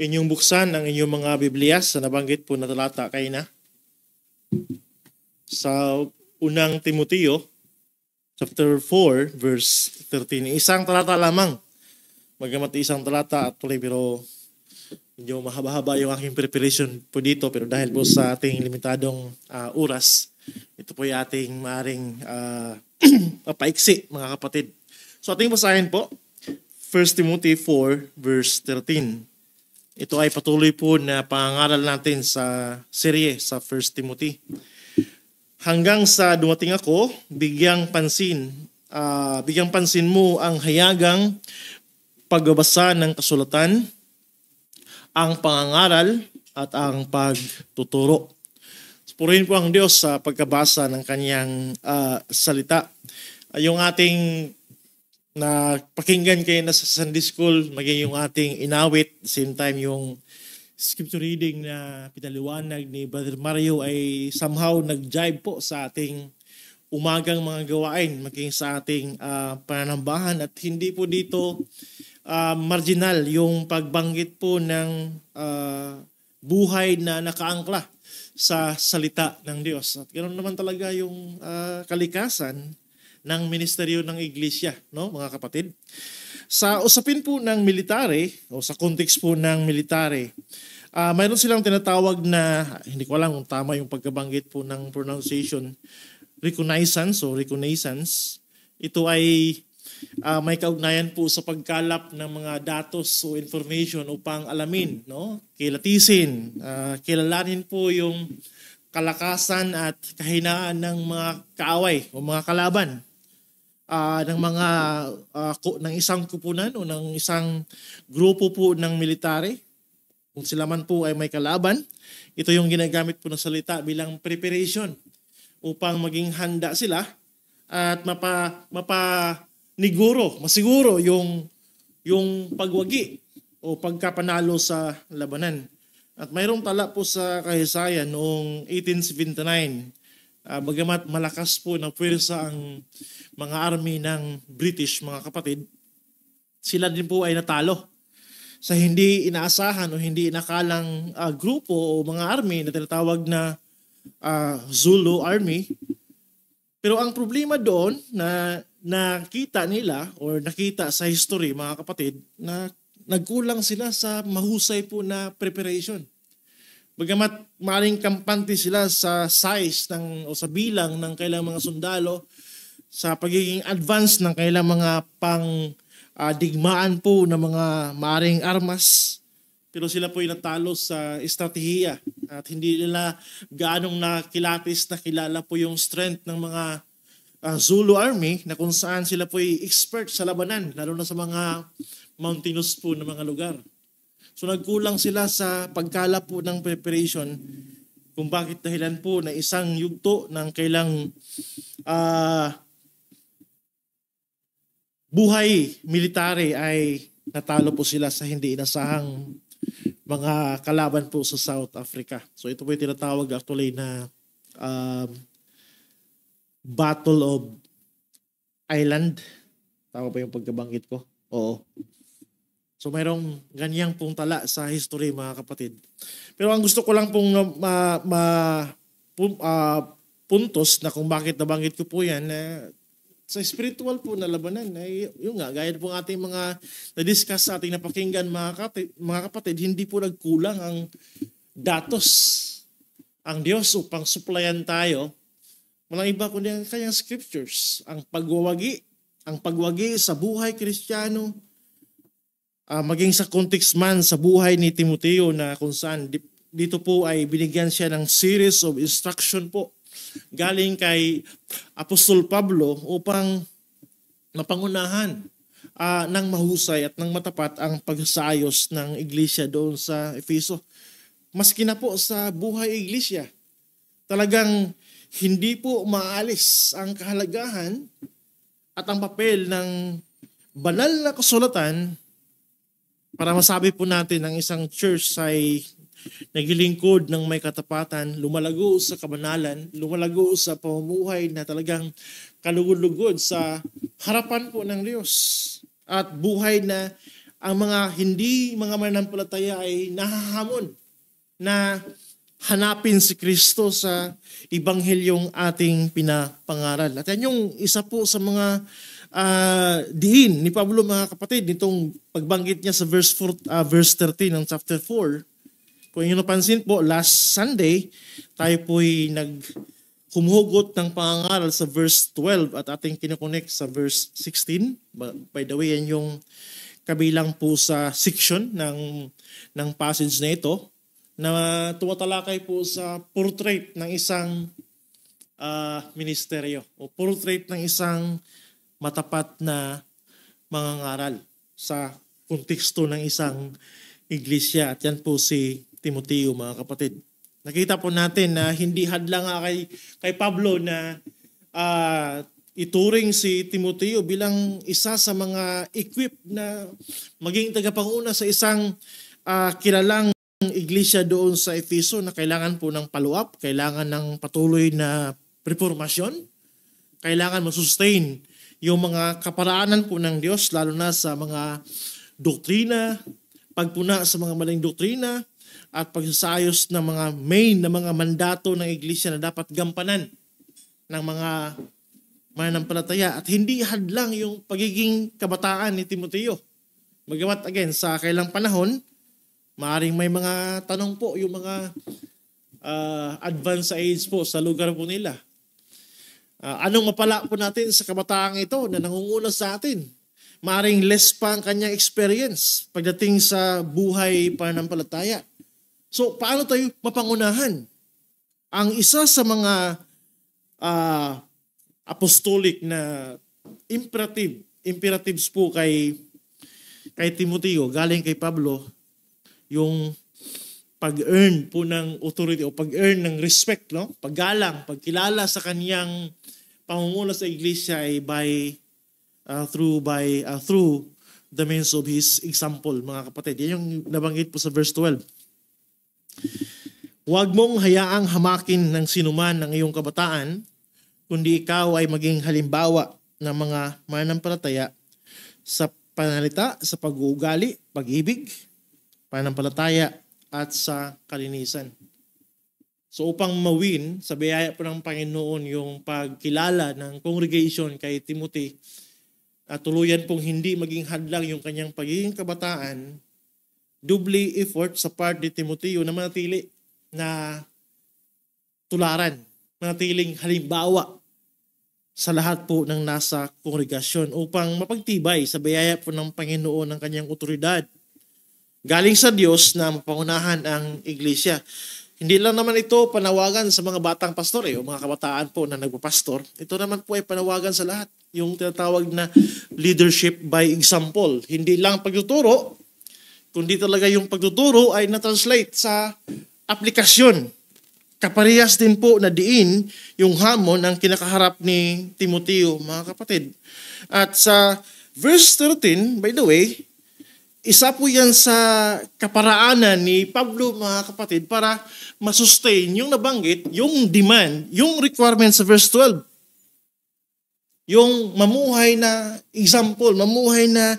Inyong buksan ang inyong mga Biblia sa nabanggit po na talata kay na sa unang Timoteo chapter 4 verse 13. Isang talata lamang. Magamat isang talata at tuloy pero medyo mahaba-haba yung aking preparation po dito, pero dahil po sa ating limitadong oras, ito po yung ating maaring paiksi mga kapatid. So ating basahin po 1 Timothy 4 verse 13. Ito ay patuloy po na pangangaral natin sa serye sa 1 Timothy. Hanggang sa dumating ako, bigyang pansin mo ang hayagang pagbabasa ng kasulatan, ang pangangaral at ang pagtuturo. Purihin po ang Diyos sa pagkabasa ng kanyang salita. Yung ating na pakinggan kayo na sa Sunday School, maging yung ating inawit, same time yung scripture reading na pinaliwanag ni Brother Mario ay somehow nag-jive po sa ating umagang mga gawain, maging sa ating pananambahan, at hindi po dito marginal yung pagbanggit po ng buhay na nakaangkla sa salita ng Diyos. At ganoon naman talaga yung kalikasan ng ministeryo ng iglesia, no, mga kapatid. Sa usapin po ng military, o sa context po ng military, mayroon silang tinatawag na, hindi ko alam kung tama yung pagkabanggit po ng pronunciation, reconnaissance o reconnaissance. Ito ay may kaugnayan po sa pagkalap ng mga datos o information upang alamin, no, kilatisin, kilalanin po yung kalakasan at kahinaan ng mga kaaway o mga kalaban ng mga ng isang kupunan o ng isang grupo po ng military. Kung sila man po ay may kalaban, ito yung ginagamit po ng salita bilang preparation upang maging handa sila at masiguro yung pagwagi o pagkapanalo sa labanan. At mayroong tala po sa kahisayan noong 1879, bagamat malakas po na puwersa ang mga army ng British, mga kapatid, sila din po ay natalo sa hindi inaasahan o hindi inakalang grupo o mga army na tinatawag na Zulu Army. Pero ang problema doon na nakita nila or nakita sa history, mga kapatid, na nagkulang sila sa mahusay po na preparation. Bagamat maring kampante sila sa size o sa bilang ng kailang mga sundalo, sa pagiging advanced ng kailang mga digmaan po ng mga maring armas, pero sila po ay natalo sa estratehiya at hindi nila gaanong nakilatis na kilala po yung strength ng mga Zulu Army, na kung saan sila po ay expert sa labanan, lalo na sa mga mountainous po na mga lugar. So nagkulang sila sa pagkalap po ng preparation, kung bakit dahilan po na isang yugto ng kailang buhay military ay natalo po sila sa hindi inasahang mga kalaban po sa South Africa. So ito po yung tinatawag actually na Battle of Island. Tama ba yung pagkabanggit ko? Oo. So mayroong ganyang pong tala sa history, mga kapatid. Pero ang gusto ko lang pong puntos na kung bakit nabanggit ko po yan, sa spiritual po na labanan, yung nga, gaya po ating mga na-discuss sa ating napakinggan, mga kapatid, hindi po nagkulang ang datos ang Diyos upang supplyan tayo. Walang iba kundi ang kanyang scriptures. Ang pagwagi sa buhay Kristiyano, maging sa context man sa buhay ni Timoteo, na kung saan dito po ay binigyan siya ng series of instruction po galing kay Apostol Pablo upang mapangunahan ng mahusay at ng matapat ang pagsayos ng iglesia doon sa Efeso. Maski na po sa buhay iglesia, talagang hindi po maalis ang kahalagahan at ang papel ng banal na kasulatan para masabi po natin ang isang church ay naglilingkod ng may katapatan, lumalago sa kabanalan, lumalago sa pamumuhay na talagang kalugod-lugod sa harapan po ng Diyos, at buhay na ang mga hindi mga mananampalataya ay nahahamon na hanapin si Kristo sa Ebanghelyong ating pinapangaral. At yan yung isa po sa mga diin ni Pablo, mga kapatid, nitong pagbanggit niya sa verse 13 ng chapter 4. Kung inyo napansin po, last Sunday, tayo po'y humuhugot ng pangangaral sa verse 12 at ating kinoconnect sa verse 16. By the way, yan yung kabilang po sa section ng passage na ito na tumatalakay po sa portrait ng isang ministeryo o portrait ng isang matapat na mangangaral sa konteksto ng isang iglesia. At yan po si Timoteo, mga kapatid. Nakita po natin na hindi hadlang kay Pablo na ituring si Timoteo bilang isa sa mga equipped na maging tagapanguna sa isang kilalang iglesia doon sa Efeso na kailangan po ng follow-up, kailangan ng patuloy na reformasyon, kailangan masustain yung mga kaparaanan po ng Diyos, lalo na sa mga doktrina, pagpuna sa mga maling doktrina, at pagsasayos ng mga main na mga mandato ng iglesia na dapat gampanan ng mga mananampalataya. At hindi hadlang yung pagiging kabataan ni Timoteo. Magamat again, sa kailang panahon, maaaring may mga tanong po yung mga advanced age po sa lugar po nila. Anong mapala po natin sa kabataang ito na nangunguna sa atin? Maaaring less pa ang kanyang experience pagdating sa buhay pananampalataya. So, paano tayo mapangunahan? Ang isa sa mga apostolic na imperatives po kay Timoteo, galing kay Pablo, yung pag-earn po ng authority o pag-earn ng respect, no? Paggalang, pagkilala sa kaniyang pangunguna sa iglesia ay through the means of his example, mga kapatid. Yan yung nabanggit po sa verse 12. Huwag mong hayaang hamakin ng sinuman ng iyong kabataan, kundi ikaw ay maging halimbawa ng mga mananampalataya sa pananalita, sa pag-uugali, pag-ibig, pananampalataya, at sa kalinisan. So upang mawin, sa biyaya po ng Panginoon yung pagkilala ng congregation kay Timothy, at tuluyan pong hindi maging hadlang yung kanyang pagiging kabataan, doubly effort sa part ni Timoteo na manatili na tularan, manatiling halimbawa sa lahat po ng nasa kongregasyon upang mapagtibay sa biyaya po ng Panginoon ng kanyang otoridad. Galing sa Diyos na mapangunahan ang iglesia. Hindi lang naman ito panawagan sa mga batang pastor o mga kabataan po na nagpapastor. Ito naman po ay panawagan sa lahat. Yung tinatawag na leadership by example. Hindi lang pagtuturo, kundi talaga yung pagtuturo ay na-translate sa aplikasyon. Kaparehas din po na diin yung hamon ang kinakaharap ni Timoteo, mga kapatid. At sa verse 13, by the way, isa po yan sa kaparaanan ni Pablo, mga kapatid, para masustain yung nabanggit, yung demand, yung requirement sa verse 12. Yung mamuhay na example, mamuhay na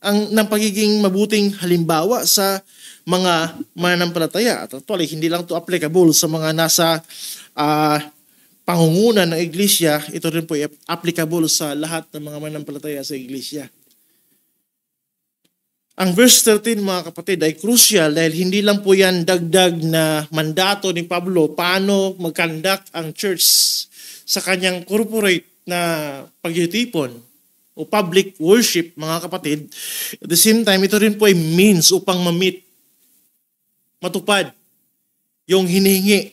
ng pagiging mabuting halimbawa sa mga mananampalataya. At actually, hindi lang to applicable sa mga nasa pangunguna ng iglesia, ito rin po applicable sa lahat ng mga mananampalataya sa iglesia. Ang verse 13, mga kapatid, ay crucial dahil hindi lang po yan dagdag na mandato ni Pablo paano mag-conduct ang church sa kanyang corporate na pagtitipon o public worship, mga kapatid. At the same time, ito rin po ay means upang matupad yung hinihingi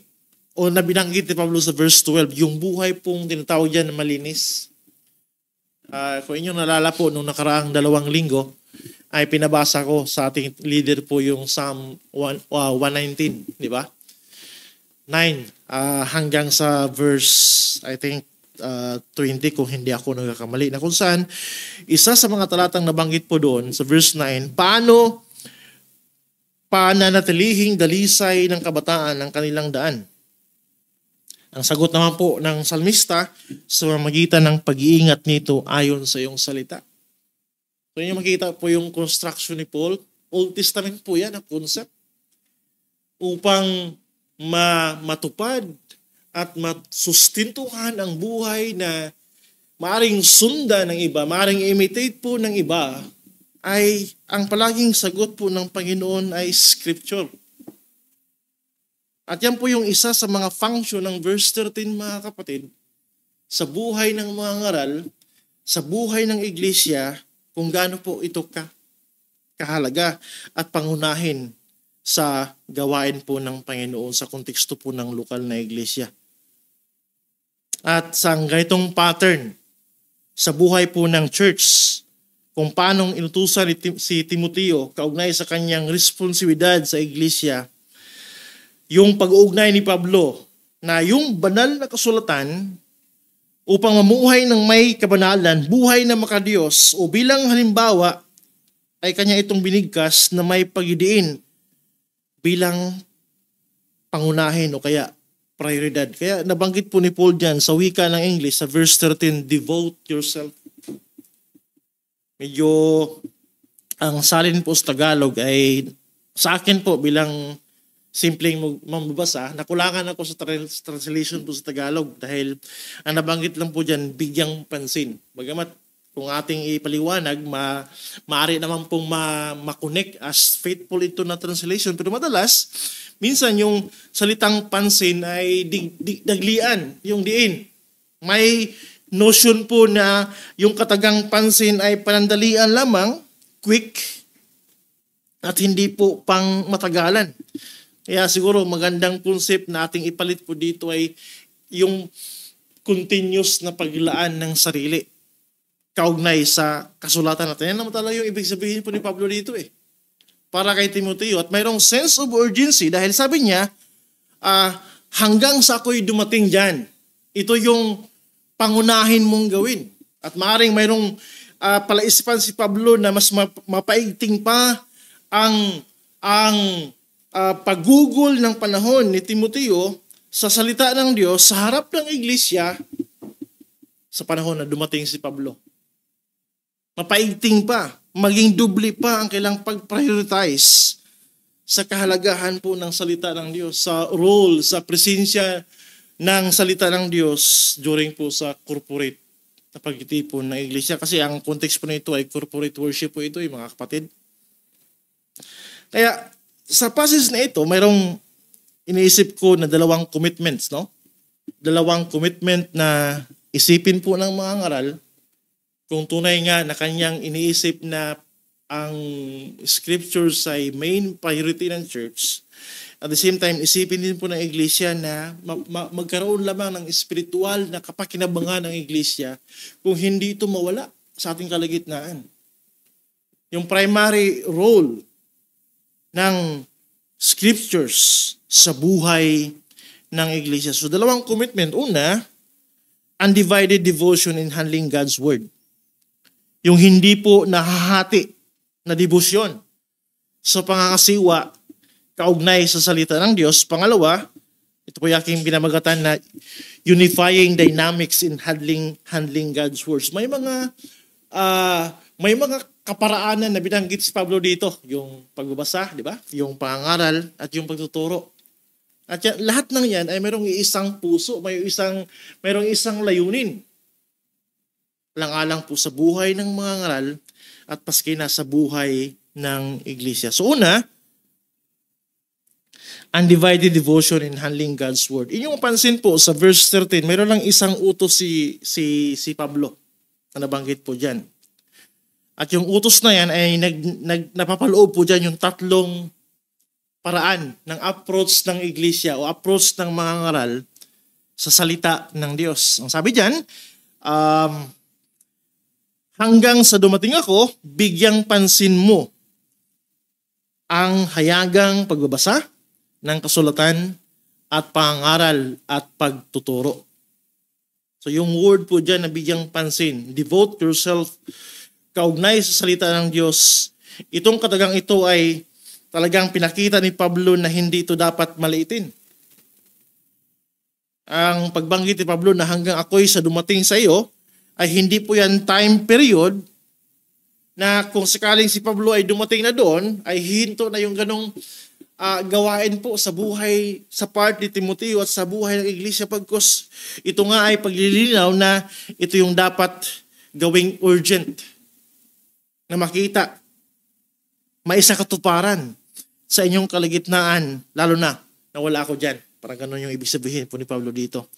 o nabinanggit ni Pablo sa verse 12, yung buhay pong tinatawag dyan na malinis. Kung inyong nalala po, nung nakaraang 2 linggo, ay pinabasa ko sa ating leader po yung Psalm 119, di ba? 9 hanggang sa verse, I think, 20 kung hindi ako nagkakamali, na kung saan isa sa mga talatang nabanggit po doon sa verse 9, paano pananatilihing dalisay ng kabataan ng kanilang daan. Ang sagot naman po ng salmista sa magitan ng pag-iingat nito ayon sa iyong salita. So inyo makita po yung construction ni Paul. Old Testament po yan, ang concept. Upang matupad at masustintuhan ang buhay na maaring sundan ng iba, maaring imitate po ng iba, ay ang palaging sagot po ng Panginoon ay Scripture. At yan po yung isa sa mga function ng verse 13, mga kapatid, sa buhay ng mga ngaral, sa buhay ng iglesia, kung gaano po ito kahalaga at pangunahin sa gawain po ng Panginoon sa konteksto po ng lokal na iglesia. At sa ganitong pattern sa buhay po ng church, kung paanong inutusan si Timoteo kaugnay sa kanyang responsibilidad sa iglesia, yung pag-uugnay ni Pablo na yung banal na kasulatan upang mamuhay ng may kabanalan, buhay na makadiyos o bilang halimbawa ay kanya itong binigkas na may pagdidiin bilang pangunahin o kaya prioridad. Kaya nabanggit po ni Paul dyan sa wika ng English sa verse 13, devote yourself. Medyo ang salin po sa Tagalog ay sa akin po bilang simpleng mambabasa, nakulangan ako sa translation po sa Tagalog dahil ang nabanggit lang po dyan, bigyang pansin. Bagamat kung ating ipaliwanag, maaari naman pong makonect as faithful ito na translation. Pero madalas, minsan yung salitang pansin ay daglian, yung diin. May notion po na yung katagang pansin ay panandalian lamang, quick, at hindi po pang matagalan. Kaya siguro magandang concept na ating ipalit po dito ay yung continuous na paglaan ng sarili kaugnay sa kasulatan natin. Yan naman talaga yung ibig sabihin po ni Pablo dito para kay Timoteo. At mayroong sense of urgency dahil sabi niya, hanggang sa ako'y dumating dyan, ito yung pangunahin mong gawin. At maaaring mayroong palaisipan si Pablo na mas mapaigting pa ang paggugol ng panahon ni Timoteo sa salita ng Diyos sa harap ng iglesia sa panahon na dumating si Pablo. Mapaigting pa, maging dubli pa ang kailang pag-prioritize sa kahalagahan po ng salita ng Diyos, sa role, sa presensya ng salita ng Diyos during po sa corporate na pagtitipon ng iglesia. Kasi ang context po nito ay corporate worship po ito, mga kapatid. Kaya sa passage na ito, mayroong iniisip ko na dalawang commitments, no? Dalawang commitment na isipin po ng mga ngaral kung tunay nga na kanyang iniisip na ang scriptures ay main priority ng church. At the same time, isipin din po ng iglesia na magkaroon lamang ng espiritual na kapakinabangan ng iglesia kung hindi ito mawala sa ating kalagitnaan. Yung primary role ng scriptures sa buhay ng iglesia. So dalawang commitment. Una, undivided devotion in handling God's word. Yung hindi po nahahati na debosyon sa pangangasiwa kaugnay sa salita ng Diyos. Pangalawa, ito po yung aking binamagatan na unifying dynamics in handling God's words. May mga kaparaanan na binanggit si Pablo dito, yung pagbabasa, di ba? Yung pangangaral at yung pagtuturo. At yan, lahat ng yan ay mayroong isang puso, mayroong isang layunin. Lang-alang po sa buhay ng mga ngaral at paski na sa buhay ng iglesia. So una, undivided devotion in handling God's word. Inyong mapansin po sa verse 13, mayroon lang isang utos si Pablo na nabanggit po dyan. At yung utos na yan ay napapaloob po dyan yung tatlong paraan ng approach ng iglesia o approach ng mga ngaral sa salita ng Diyos. Ang sabi dyan, hanggang sa dumating ako, bigyang pansin mo ang hayagang pagbabasa ng kasulatan at pangaral at pagtuturo. So yung word po dyan na bigyang pansin, devote yourself kaugnay sa salita ng Diyos. Itong katagang ito ay talagang pinakita ni Pablo na hindi ito dapat maliitin. Ang pagbanggit ni Pablo na hanggang ako'y sa dumating sa iyo, ay hindi po yan time period na kung sakaling si Pablo ay dumating na doon, ay hinto na yung ganong gawain po sa buhay, sa part ni Timoteo at sa buhay ng iglesia, pagkos ito nga ay paglilinaw na ito yung dapat gawing urgent na makita, maisa katuparan sa inyong kalagitnaan, lalo na wala ako dyan. Parang ganun yung ibig sabihin po ni Pablo dito.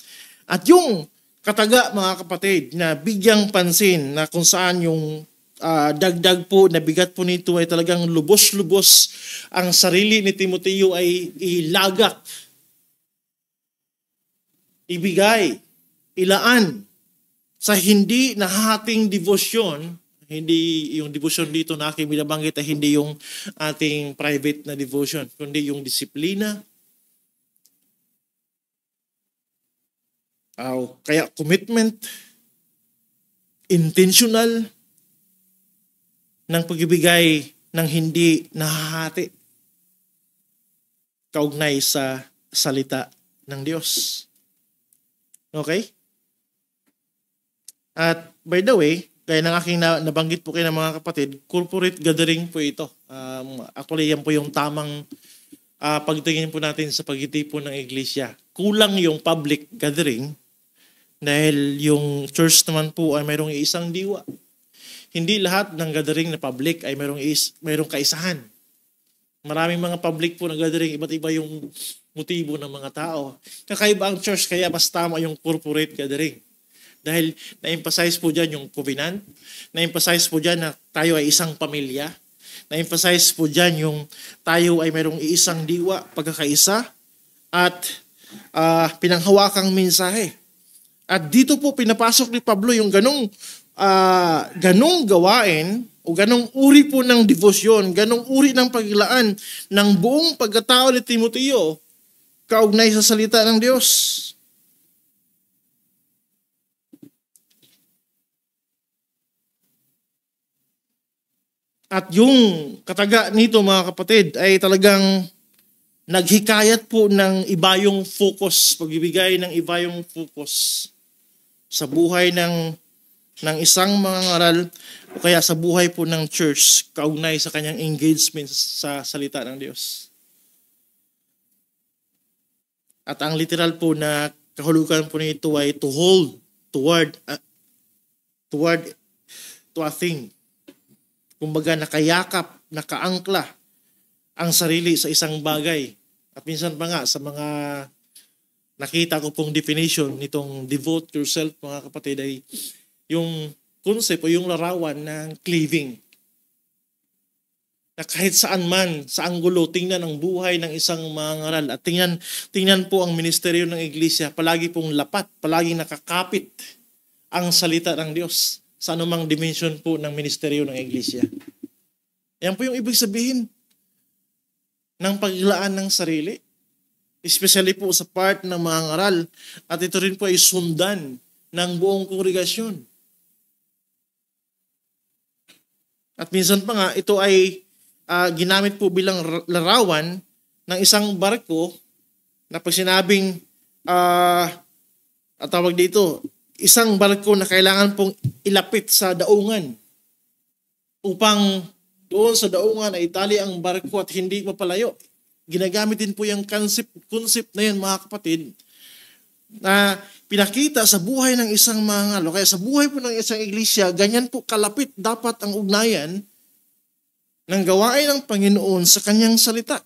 At yung kataga, mga kapatid, na bigyang pansin na kung saan yung dagdag po na bigat po nito ay talagang lubos-lubos ang sarili ni Timoteo ay ilagak, ibigay, ilaan sa hindi nahating devosyon. Hindi yung devotion dito na aking binabanggit ay hindi yung ating private na devotion, kundi yung disiplina. Kaya commitment, intentional, ng pagbibigay ng hindi nahahati kaugnay sa salita ng Diyos. Okay? At by the way, gaya ng aking nabanggit po kayo ng mga kapatid, corporate gathering po ito. Actually, yan po yung tamang pagtingin po natin sa pagtitipon ng iglesia. Kulang yung public gathering dahil yung church naman po ay mayroong isang diwa. Hindi lahat ng gathering na public ay mayroong kaisahan. Maraming mga public po na gathering, iba't iba yung motibo ng mga tao. Kakaiba ang church, kaya mas tama yung corporate gathering. Dahil na-emphasize po dyan yung covenant, na-emphasize po dyan na tayo ay isang pamilya, na-emphasize po dyan yung tayo ay mayroong isang diwa, pagkakaisa, at pinanghawakang mensahe. At dito po pinapasok ni Pablo yung ganong gawain o ganong uri po ng devosyon, ganong uri ng paglaan ng buong pagkatao ni Timoteo kaugnay sa salita ng Diyos. At yung kataga nito, mga kapatid, ay talagang naghikayat po ng iba yung focus, pagbibigay ng iba yung focus sa buhay ng isang mangangaral o kaya sa buhay po ng church kaugnay sa kanyang engagement sa salita ng Diyos. At ang literal po na kahulugan po nito ay to hold toward to a thing. Kumbaga nakayakap, nakaangkla ang sarili sa isang bagay. At minsan pa nga sa mga nakita ko pong definition nitong devote yourself, mga kapatid, ay yung concept o yung larawan ng cleaving. Na kahit saan man, sa anggulo, tingnan ang buhay ng isang mangangaral at tingnan po ang ministeryo ng iglesia, palagi pong lapat, palagi nakakapit ang salita ng Diyos sa anumang dimension po ng ministeryo ng iglesia. Yan po yung ibig sabihin ng paglaan ng sarili. Especially po sa part ng mga ngaral. At ito rin po ay sundan ng buong kongregasyon. At minsan pa nga, ito ay ginamit po bilang larawan ng isang barko na pag sinabing, at tawag dito, isang barko na kailangan pong ilapit sa daungan upang doon sa daungan ay itali ang barko at hindi mapalayo. Ginagamit din po yung concept na yan, mga kapatid, na pinakita sa buhay ng isang mangangalo. Kaya sa buhay po ng isang iglesia, ganyan po kalapit dapat ang ugnayan ng gawain ng Panginoon sa kanyang salita.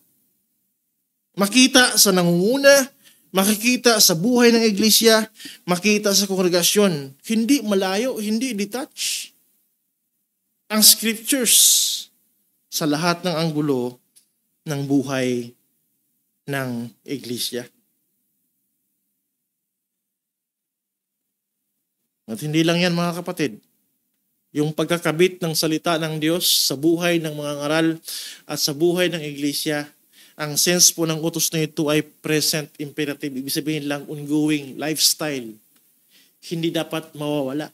Makita sa nangunguna, makikita sa buhay ng iglesia, makita sa kongregasyon. Hindi malayo, hindi detach ang scriptures sa lahat ng anggulo ng buhay ng iglesia. At hindi lang yan, mga kapatid. Yung pagkakabit ng salita ng Diyos sa buhay ng mga ngaral at sa buhay ng iglesia, ang sense po ng utos na ito ay present imperative. Ibig sabihin lang ongoing lifestyle. Hindi dapat mawawala.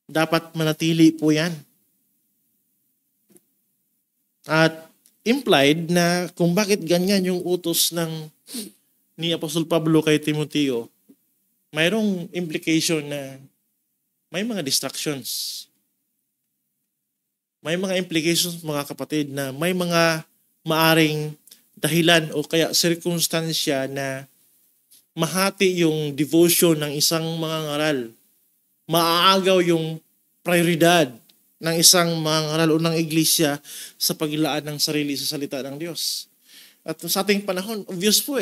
Dapat manatili po yan. At implied na kung bakit ganyan yung utos ni Apostol Pablo kay Timoteo, mayroong implication na may mga distractions. may mga implications mga kapatid na may mga maaring dahilan o kaya sirkumstansya na mahati yung devotion ng isang mangangaral. Maaagaw yung prioridad ng isang mangangaral o ng iglesia sa paglalaan ng sarili sa salita ng Diyos. At sa ating panahon, obvious po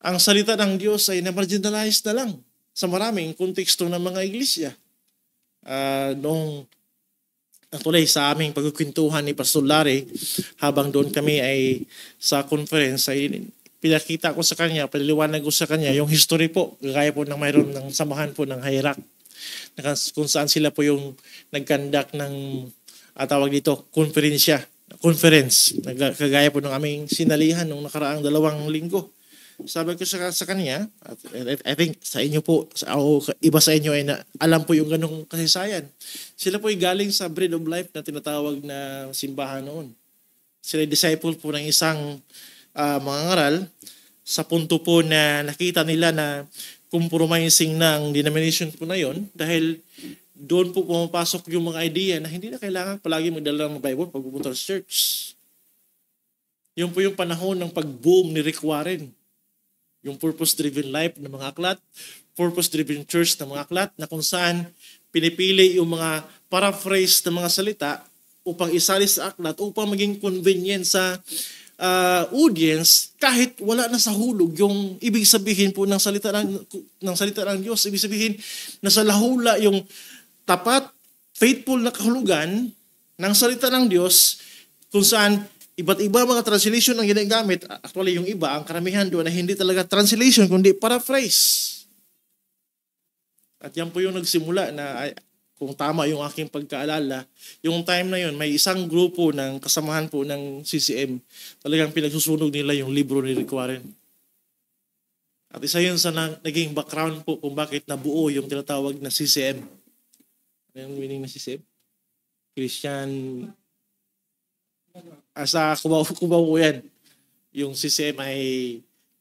ang salita ng Diyos ay na-marginalized na lang sa maraming konteksto ng mga iglesia. Noong actually sa aming pagkukwentuhan ni Pastor Larry, habang doon kami ay sa conference, ay pinakita ko sa kanya, pinaliwanag ko sa kanya yung history po, gaya po ng mayroon ng samahan po ng Hirac, kung saan sila po yung nag-conduct ng tawag dito, conference, kagaya po ng aming sinalihan nung nakaraang 2 linggo. Sabi ko sa kanya, at I think sa inyo po, o iba sa inyo ay alam po yung ganong kasaysayan. Sila po ay galing sa Bread of Life na tinatawag na simbahan noon. Sila ay disciple po ng isang mangangaral sa punto po na nakita nila na compromising ng denomination po na yon dahil doon po pumapasok yung mga idea na hindi na kailangan palagi magdala ng Bible pag pupunta sa church. Yun po yung panahon ng pag-boom ni Rick Warren. Yung purpose-driven life ng mga aklat, purpose-driven church ng mga aklat, na kung saan pinipili yung mga paraphrase ng mga salita upang isali sa aklat, upang maging convenient sa audience, kahit wala na sa hulog yung ibig sabihin po ng salita ng Diyos. Ibig sabihin, nasa lahula yung tapat, faithful na kahulugan ng salita ng Diyos, kung saan iba't iba mga translation ang ginagamit. Actually, yung iba, ang karamihan doon na hindi talaga translation, kundi paraphrase. At yan po yung nagsimula na, kung tama yung aking pagkaalala, yung time na yun, may isang grupo ng kasamahan po ng CCM, talagang pinagsusunog nila yung libro ni Rick Warren. At isa yun sa naging background po kung bakit nabuo yung tinatawag na CCM. Ano yung meaning na CCM? Christian... sa Cubao po yan. Yung CCM ay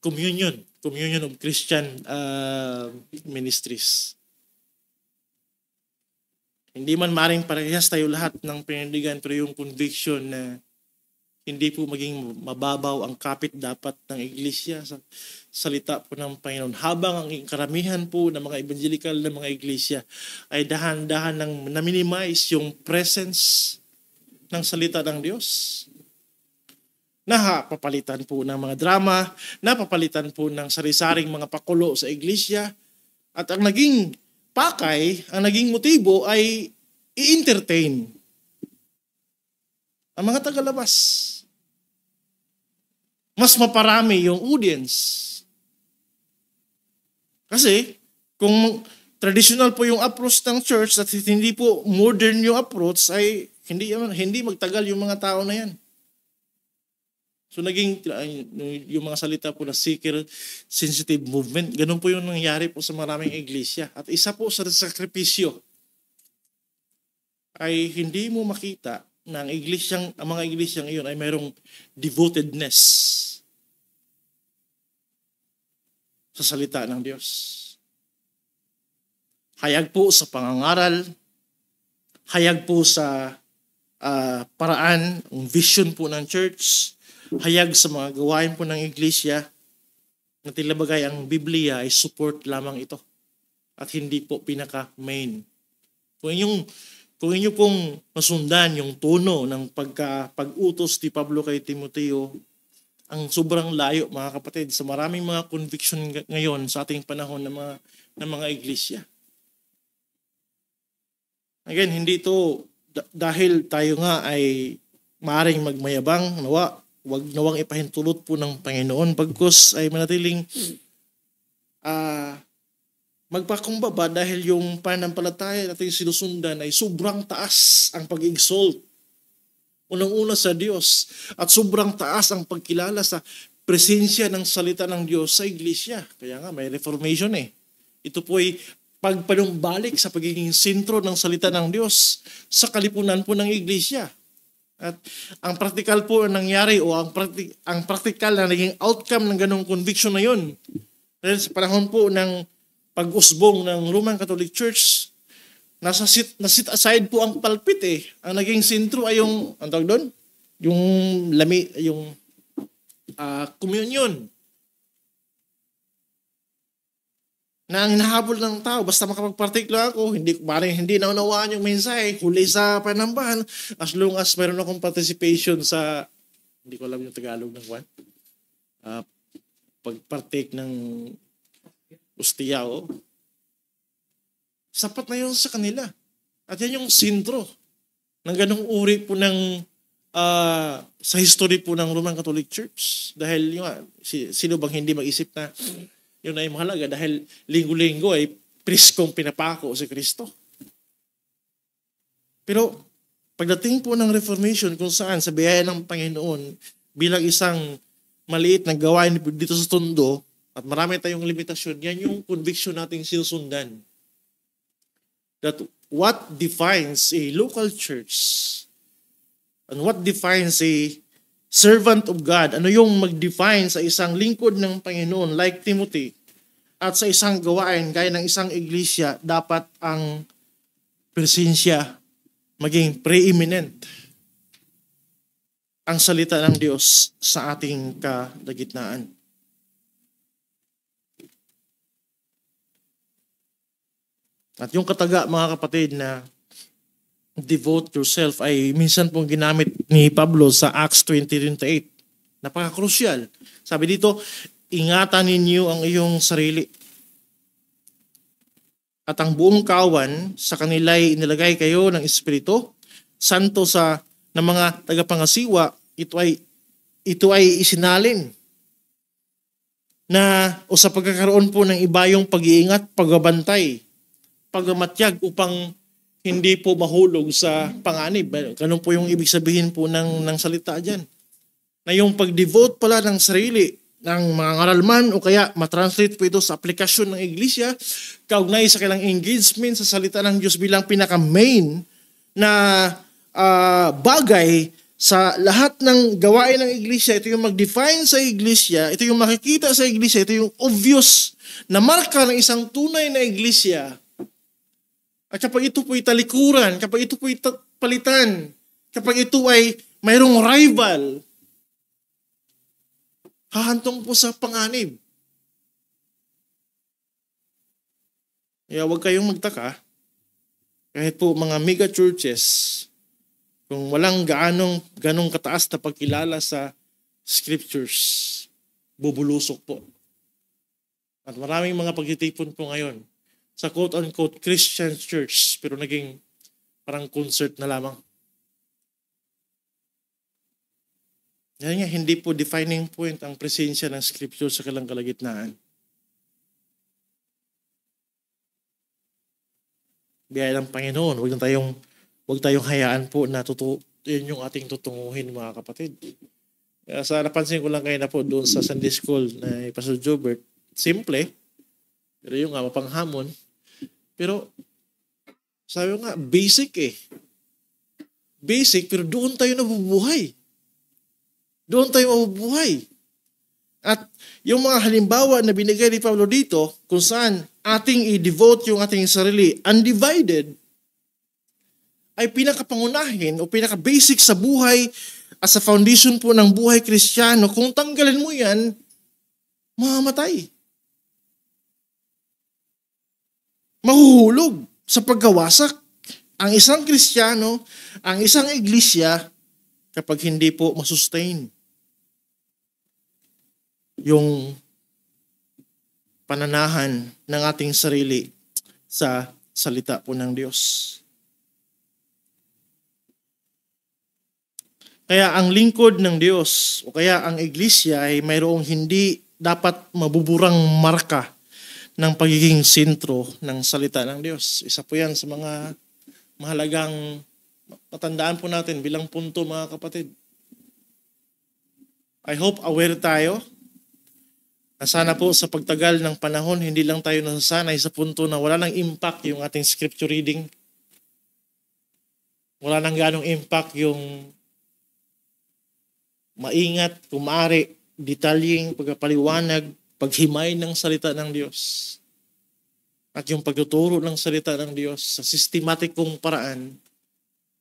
Communion of Christian Ministries. Hindi man maring parehas tayo lahat ng pinindigan, pero yung conviction na hindi po maging mababaw ang kapit dapat ng iglesia sa salita po ng Panginoon. Habang ang karamihan po ng mga evangelical na mga iglesia ay dahan-dahan nang na-minimize yung presence ng salita ng Diyos. Napapalitan po ng mga drama, napapalitan po ng sari-saring mga pakulo sa iglesia, at ang naging pakay, ang naging motibo ay i-entertain ang mga tagalabas. Mas maparami yung audience. Kasi kung traditional po yung approach ng church at hindi po modern yung approach, ay hindi magtagal yung mga tao na yan. So naging yung mga salita po na seeker-sensitive movement, ganun po yung nangyari po sa maraming iglesia. At isa po sa sakripisyo ay hindi mo makita na ang mga iglesyang iyon ay mayroong devotedness sa salita ng Diyos. Hayag po sa pangangaral, hayag po sa paraan, vision po ng church, hayag sa mga gawain po ng iglesia, na tila bagay ang Biblia ay support lamang ito at hindi po pinaka-main. Kung inyo pong masundan yung tono ng pag-utos ni Pablo kay Timoteo, ang sobrang layo mga kapatid sa maraming mga conviction ngayon sa ating panahon ng mga iglesia. Again, hindi ito dahil tayo nga ay maaaring magmayabang, wag nawang ipahintulot po ng Panginoon, bagkus ay manatiling magpakumbaba dahil yung pananampalataya natin sinusundan ay sobrang taas ang pag-exalt. Unang-una sa Diyos, at sobrang taas ang pagkilala sa presensya ng salita ng Diyos sa iglesia. Kaya nga may reformation Ito po ay pagpanumbalik sa pagiging sentro ng salita ng Diyos sa kalipunan po ng iglesia. At ang practical po ang nangyari o ang practical na naging outcome ng ganong conviction na yun. Dahil sa panahon po ng pag-usbong ng Roman Catholic Church, nasit aside po ang pulpit eh. Ang naging sentro ay yung, ang tawag doon? Yung communion. Na ang hinahabol ng tao, basta makapag-partake lang ako, hindi naunawaan yung mensahe, huli sa panambahan, as long as meron akong participation sa, hindi ko alam yung Tagalog ng one, pag-partake ng ustiya, sapat na yun sa kanila. At yan yung sentro ng ganong uri po ng sa history po ng Roman Catholic Church. Dahil sino bang hindi mag-isip na yun ay mahalaga dahil linggo-linggo ay priskong pinapako si Kristo. Pero pagdating po ng Reformation kung saan sa biyaya ng Panginoon bilang isang maliit na gawain dito sa Tondo at marami tayong limitasyon, yan yung conviction nating sinusundan. That what defines a local church and what defines a servant of God, ano yung mag-define sa isang lingkod ng Panginoon like Timothy at sa isang gawain gaya ng isang iglesia, dapat ang presensya maging preeminent. Ang salita ng Diyos sa ating kalagitnaan. At yung kataga mga kapatid na devote yourself ay minsan pong ginamit ni Pablo sa Acts 20:28. Napaka-crucial. Sabi dito, ingatan ninyo ang iyong sarili. At ang buong kawan sa kanila'y inilagay kayo ng Espiritu Santo ng mga tagapangasiwa, ito ay isinalin na o sa pagkakaroon po ng ibayong pag-iingat, pagbabantay, pagmamatyag upang hindi po mahulog sa panganib. Ganun po yung ibig sabihin po ng salita dyan. Na yung pag-devote pala ng sarili ng mga ngaralman o kaya matranslate po ito sa aplikasyon ng iglesia, kaugnay sa kailang engagement sa salita ng Diyos bilang pinaka-main na bagay sa lahat ng gawain ng iglesia. Ito yung mag-define sa iglesia, ito yung makikita sa iglesia, ito yung obvious na marka ng isang tunay na iglesia. At kapag ito po'y talikuran, kapag ito po'y palitan, kapag ito ay mayroong rival, hahantong po sa panganib. Kaya huwag kayong magtaka, kahit po mga mega churches, kung walang ganong kataas na pagkilala sa scriptures, bubulusok po. At maraming mga pagtitipon po ngayon sa quote-unquote Christian church, pero naging parang concert na lamang. Yan nga, hindi po defining point ang presensya ng scripture sa kanilang kalagitnaan. Biyaya ng Panginoon, huwag tayong hayaan po na yun yung ating tutunguhin mga kapatid. Kaya napansin ko lang kayo na po doon sa Sunday School na Pastor Jobert, simple, pero yung nga mapanghamon. Pero sabi ko nga, basic eh. Basic, pero doon tayo nabubuhay. Doon tayo mabubuhay. At yung mga halimbawa na binigay ni Pablo dito, kung saan ating i-devote yung ating sarili, undivided, ay pinakapangunahin o pinaka-basic sa buhay at sa foundation po ng buhay Kristiyano. Kung tanggalin mo yan, mamamatay. Mahuhulog sa pagkawasak ang isang Kristiyano, ang isang iglesia, kapag hindi po masustain yung pananahan ng ating sarili sa salita po ng Diyos. Kaya ang lingkod ng Diyos o kaya ang iglesia ay mayroong hindi dapat mabuburang marka ng pagiging sentro ng salita ng Diyos. Isa po yan sa mga mahalagang matandaan po natin bilang punto mga kapatid. I hope aware tayo na sana po sa pagtagal ng panahon, hindi lang tayo nasasanay sa punto na wala nang impact yung ating scripture reading. Wala nang ganong impact yung maingat, kumari, detalyeng, pagpapaliwanag, paghimay ng salita ng Diyos. at yung pagtuturo ng salita ng Diyos sa systematic kong paraan,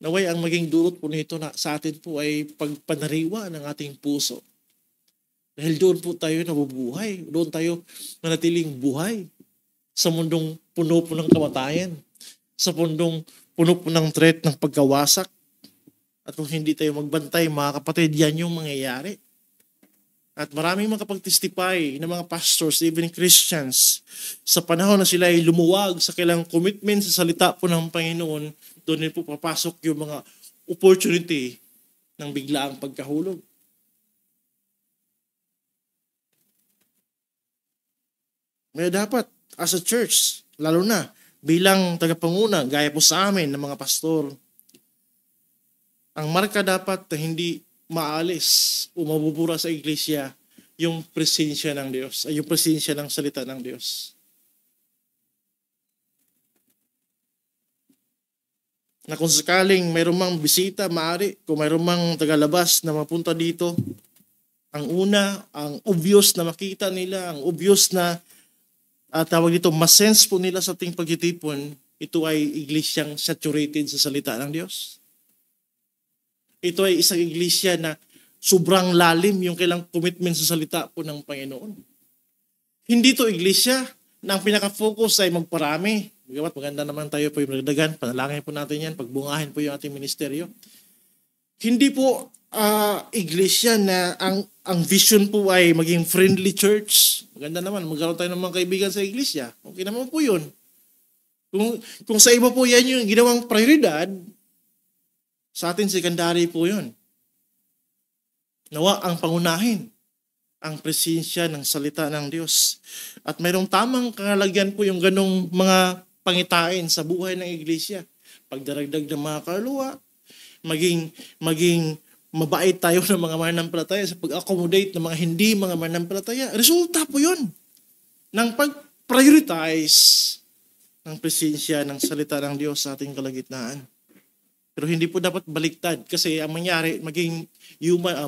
naway ang maging dulot po nito na sa atin po ay pagpanariwa ng ating puso. Dahil doon po tayo nabubuhay, doon tayo manatiling buhay sa mundong puno po ng kamatayan, sa mundong puno po ng threat ng pagkawasak. At kung hindi tayo magbantay, mga kapatid, yan yung mangyayari. At maraming makapag-testify ng mga pastors, even Christians, sa panahon na sila ay lumuwag sa kailang commitment sa salita po ng Panginoon, doon din po papasok yung mga opportunity ng biglaang pagkahulog. May dapat, as a church, lalo na bilang tagapanguna, gaya po sa amin ng mga pastor, ang marka dapat na hindi maalis o mabubura sa iglesia yung presensya ng Diyos, ay yung presensya ng salita ng Diyos. Na kung sakaling mayroong mang bisita, maaari, kung mayroong mang tagalabas na mapunta dito, ang una, ang obvious na makita nila, ang obvious na tawag dito, masense po nila sa ating pagtitipon, ito ay iglesyang saturated sa salita ng Diyos. Ito ay isang iglesia na sobrang lalim yung kailang commitment sa salita po ng Panginoon. Hindi to iglesia na ang pinaka-focus ay magparami. Maganda naman tayo po yung magdagan, panalangin po natin yan, pagbungahin po yung ating ministeryo. Hindi po iglesia na ang vision po ay maging friendly church. Maganda naman, magkaroon tayo ng mga kaibigan sa iglesia. Okay naman po yun. Kung sa iba po yan yung ginawang prioridad, sa atin secondary po yun. Nawa ang pangunahin, ang presensya ng salita ng Diyos. At mayroong tamang kalalagyan po yung ganong mga pangitain sa buhay ng iglesia. Pagdaragdag ng mga kaluluwa, maging mabait tayo ng mga mananampalataya sa pag-accommodate ng mga hindi mga mananampalataya. Resulta po yun ng pag-prioritize ng presensya ng salita ng Diyos sa ating kalagitnaan. Pero hindi po dapat baliktad kasi ang mangyari, maging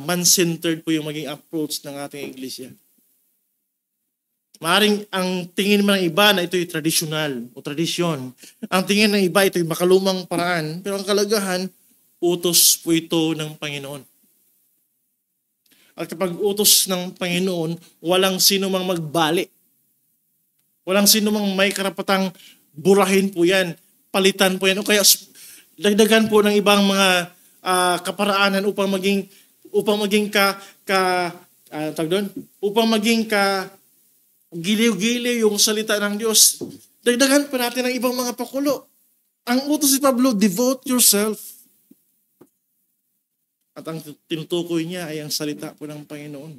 man-centered po yung maging approach ng ating iglesia. Maaring ang tingin ng iba na ito'y tradisyonal o tradisyon. Ang tingin ng iba ito'y makalumang paraan. Pero ang kalagahan, utos po ito ng Panginoon. At kapag utos ng Panginoon, walang sino mang magbali. Walang sino mang may karapatang burahin po yan, palitan po yan, o kaya dagdagan po ng ibang mga kaparaanan upang maging giliw-giliw yung salita ng Diyos. Dagdagan pa natin ng ibang mga pakulo. Ang utos ni Pablo, devote yourself. At ang tinutukoy niya ay ang salita po ng Panginoon.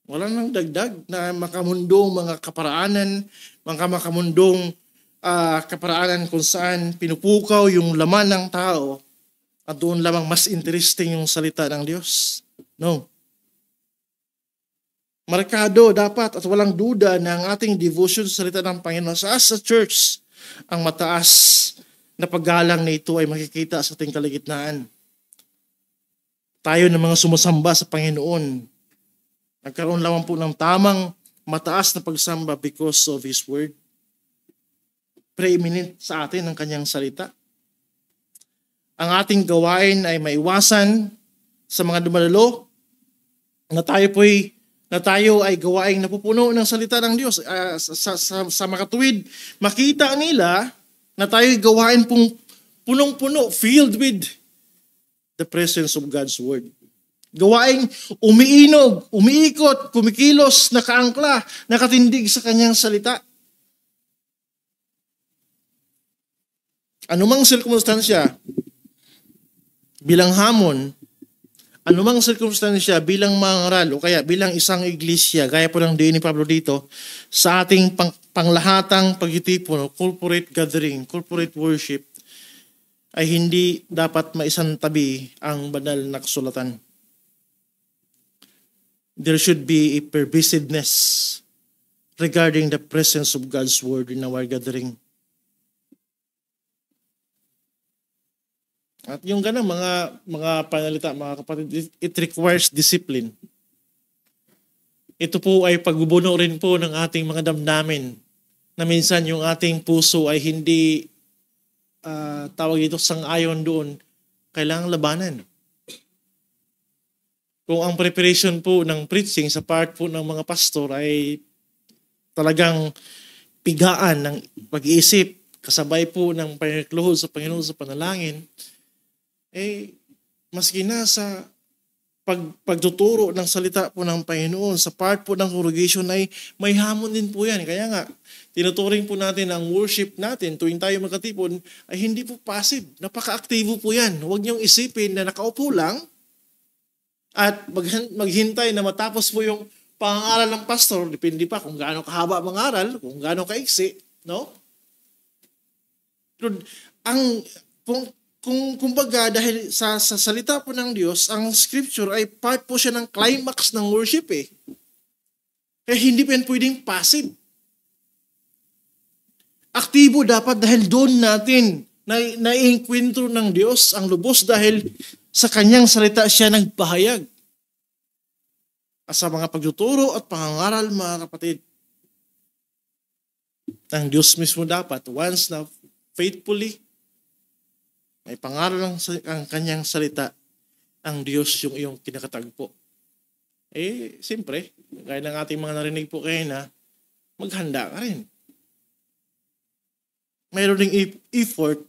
Wala nang dagdag na makamundong mga kaparaanan, mga makamundong kaparaanan kung saan pinupukaw yung laman ng tao at doon lamang mas interesting yung salita ng Diyos. No. Markado dapat at walang duda na ang ating devotion sa salita ng Panginoon sa church, ang mataas na paggalang na ito ay makikita sa ating kaligitnaan. Tayo ng mga sumasamba sa Panginoon, nagkaroon lamang po ng tamang mataas na pagsamba because of His Word. Preeminent sa atin ang kanyang salita. Ang ating gawain ay maiwasan sa mga dumadalo na tayo ay gawaing napupuno ng salita ng Diyos. Sa makatuwid, makita nila na tayo ay gawain pong punong-puno, filled with the presence of God's Word. Gawaing umiinog, umiikot, kumikilos, nakaangkla, nakatindig sa kanyang salita. Anumang sirkumstansya bilang hamon, anumang sirkumstansya bilang mangaral o kaya bilang isang iglesia, gaya po ng diin ni Pablo dito, sa ating panglahatang pagtitipon, corporate gathering, corporate worship, ay hindi dapat maisantabi ang banal na kasulatan. There should be a pervasiveness regarding the presence of God's Word in our gathering. At yung ganang mga panalita, mga kapatid, it requires discipline. Ito po ay pagbubuno rin po ng ating mga damdamin na minsan yung ating puso ay hindi tawag ito sang-ayon doon, kailangang labanan. Kung ang preparation po ng preaching sa part po ng mga pastor ay talagang pigaan ng pag-iisip, kasabay po ng pagkakluhod sa Panginoon sa panalangin, maski na sa pagtuturo ng salita po ng Panginoon, sa part po ng congregation ay may hamon din po yan. Kaya nga, tinuturing po natin ang worship natin tuwing tayo magkatipon ay hindi po passive. Napaka-aktibo po yan. Huwag niyong isipin na nakaupo lang at maghintay na matapos po yung pangaral ng pastor. Depende pa kung gaano kahaba ang aral, kung gaano kaiksi. No? Pero kung kumbaga dahil sa salita po ng Diyos, ang scripture ay part po siya ng climax ng worship eh. Kaya hindi pa yan pwedeng passive. Aktibo dapat dahil doon natin naiinkwentro ng Diyos ang lubos dahil sa kanyang salita siya nagpahayag. Sa mga pagtuturo at pangangaral, mga kapatid, ang Diyos mismo dapat, once na faithfully may pangaral ang kanyang salita, ang Diyos yung iyong kinakatagpo. Siyempre, gaya ng ating mga narinig po kayo na, maghanda ka rin. Mayroon ding effort,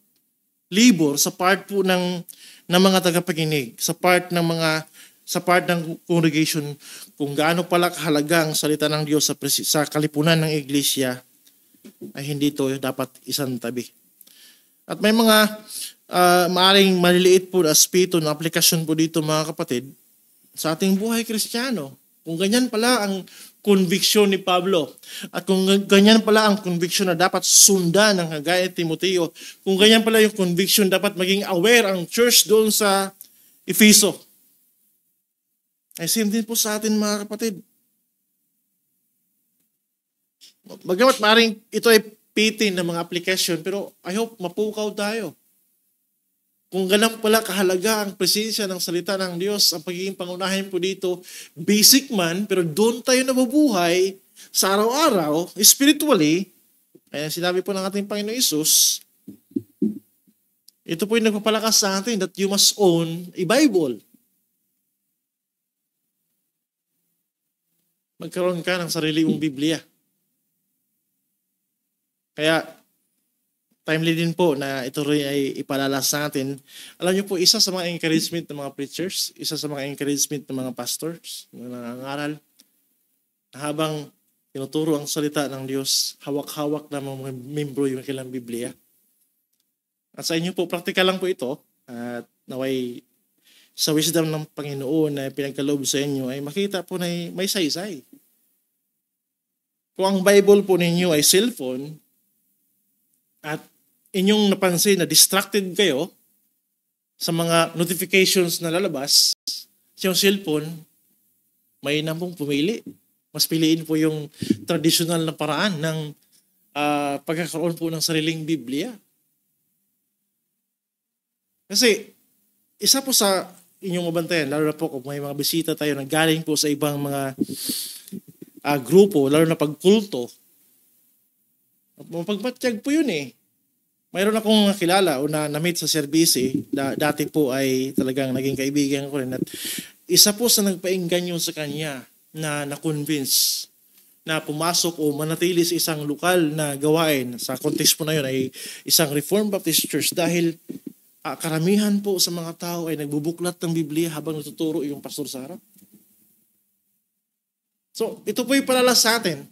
labor sa part po ng mga tagapakinig, sa part ng congregation, kung gaano pala kahalaga ang salita ng Diyos sa kalipunan ng iglesia, ay hindi ito dapat isang tabi. At may mga maaring maliliit po na aspeto na aplikasyon po dito, mga kapatid, sa ating buhay Kristiyano. Kung ganyan pala ang conviction ni Pablo, at kung ganyan pala ang conviction na dapat sundan ng kagaya ni Timoteo, kung ganyan pala yung conviction dapat maging aware ang church doon sa Efeso, ay same din po sa atin, mga kapatid. Bagamat maaaring ito ay pitin ng mga application, pero I hope mapukaw tayo. Kung ganun pala kahalaga ang presensya ng salita ng Diyos, ang pagiging pangunahin po dito, basic man, pero doon tayo nabubuhay sa araw-araw, spiritually, kaya sinabi po ng ating Panginoon Isus, ito po yung nagpapalakas sa atin that you must own a Bible. Magkaroon ka ng sarili mong Biblia. Kaya, timely din po na ito rin ay ipalalas sa atin. Alam niyo po, isa sa mga encouragement ng mga preachers, isa sa mga encouragement ng mga pastors, ng nangangaral, habang tinuturo ang salita ng Diyos, hawak-hawak na mga membro yung kailang Biblia. At sa inyo po, practical lang po ito, at naway sa wisdom ng Panginoon na pinagkaloob sa inyo, ay makita po na may saysay. Kung ang Bible po ninyo ay cellphone, at inyong napansin na distracted kayo sa mga notifications na lalabas sa yung cellphone, may namang pumili. Mas piliin po yung traditional na paraan ng pagkakaroon po ng sariling Biblia. Kasi isa po sa inyong mabantayan, lalo na po kung may mga bisita tayo na galing po sa ibang mga grupo, lalo na pagkulto, mapagpatyag po yun eh. Mayroon akong nakilala o na-meet sa serbisi, dati po ay talagang naging kaibigan ko rin. At isa po sa nagpaingganyo sa kanya na na-convince na pumasok o manatili sa isang lokal na gawain, sa context po na yun ay isang Reformed Baptist Church, dahil karamihan po sa mga tao ay nagbubuklat ng Biblia habang natuturo yung pastor sa harap. So, ito po yung palalas sa atin.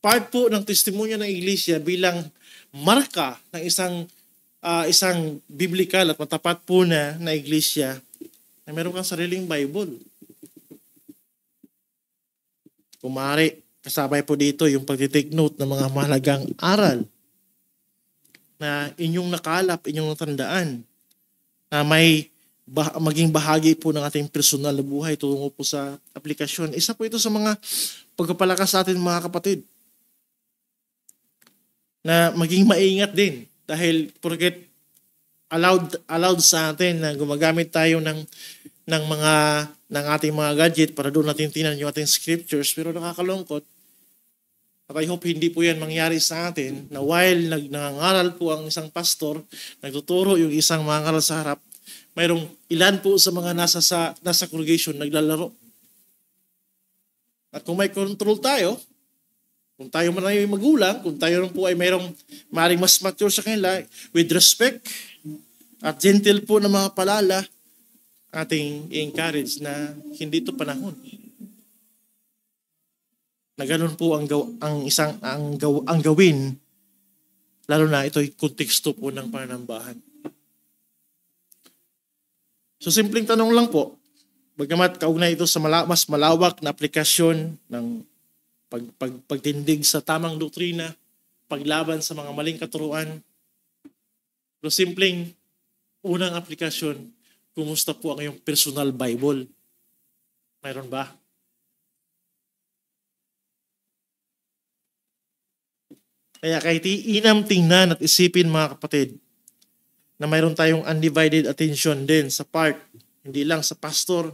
Part po ng testimonya ng iglesia bilang marka ng isang biblical at matapat po na iglesia na meron kang sariling Bible. Kung maaari, kasabay po dito yung pag-take note ng mga mahalagang aral na inyong nakalap, inyong natandaan na may maging bahagi po ng ating personal na buhay tungo po sa aplikasyon. Isa po ito sa mga pagpapalakas sa atin, mga kapatid, na maging maingat din dahil porket allowed sa atin na gumagamit tayo ng ating mga gadget para doon natin tingnan yung ating scriptures, pero nakakalungkot At I hope hindi po yan mangyari sa atin na while nangangaral po ang isang pastor, nagtuturo yung isang mangangaral sa harap, mayroong ilan po sa mga nasa congregation naglalaro. At kung may control tayo, kung tayo man ay magulang, kung tayo rin po ay mayroong maaaring mas mature sa kanila, with respect at gentle po na mga palala, ating i-encourage na hindi ito panahon. Na ganun po ang gawin, lalo na ito'y konteksto po ng pananambahan. So simpleng tanong lang po, bagamat kaugnay ito sa mas malawak na aplikasyon ng pagtindig sa tamang doktrina, paglaban sa mga maling katuruan. So simpleng unang aplikasyon, kumusta po ang iyong personal Bible? Mayroon ba? Kaya kahit iinam tingnan at isipin mga kapatid, na mayroon tayong undivided attention din sa part, hindi lang sa pastor,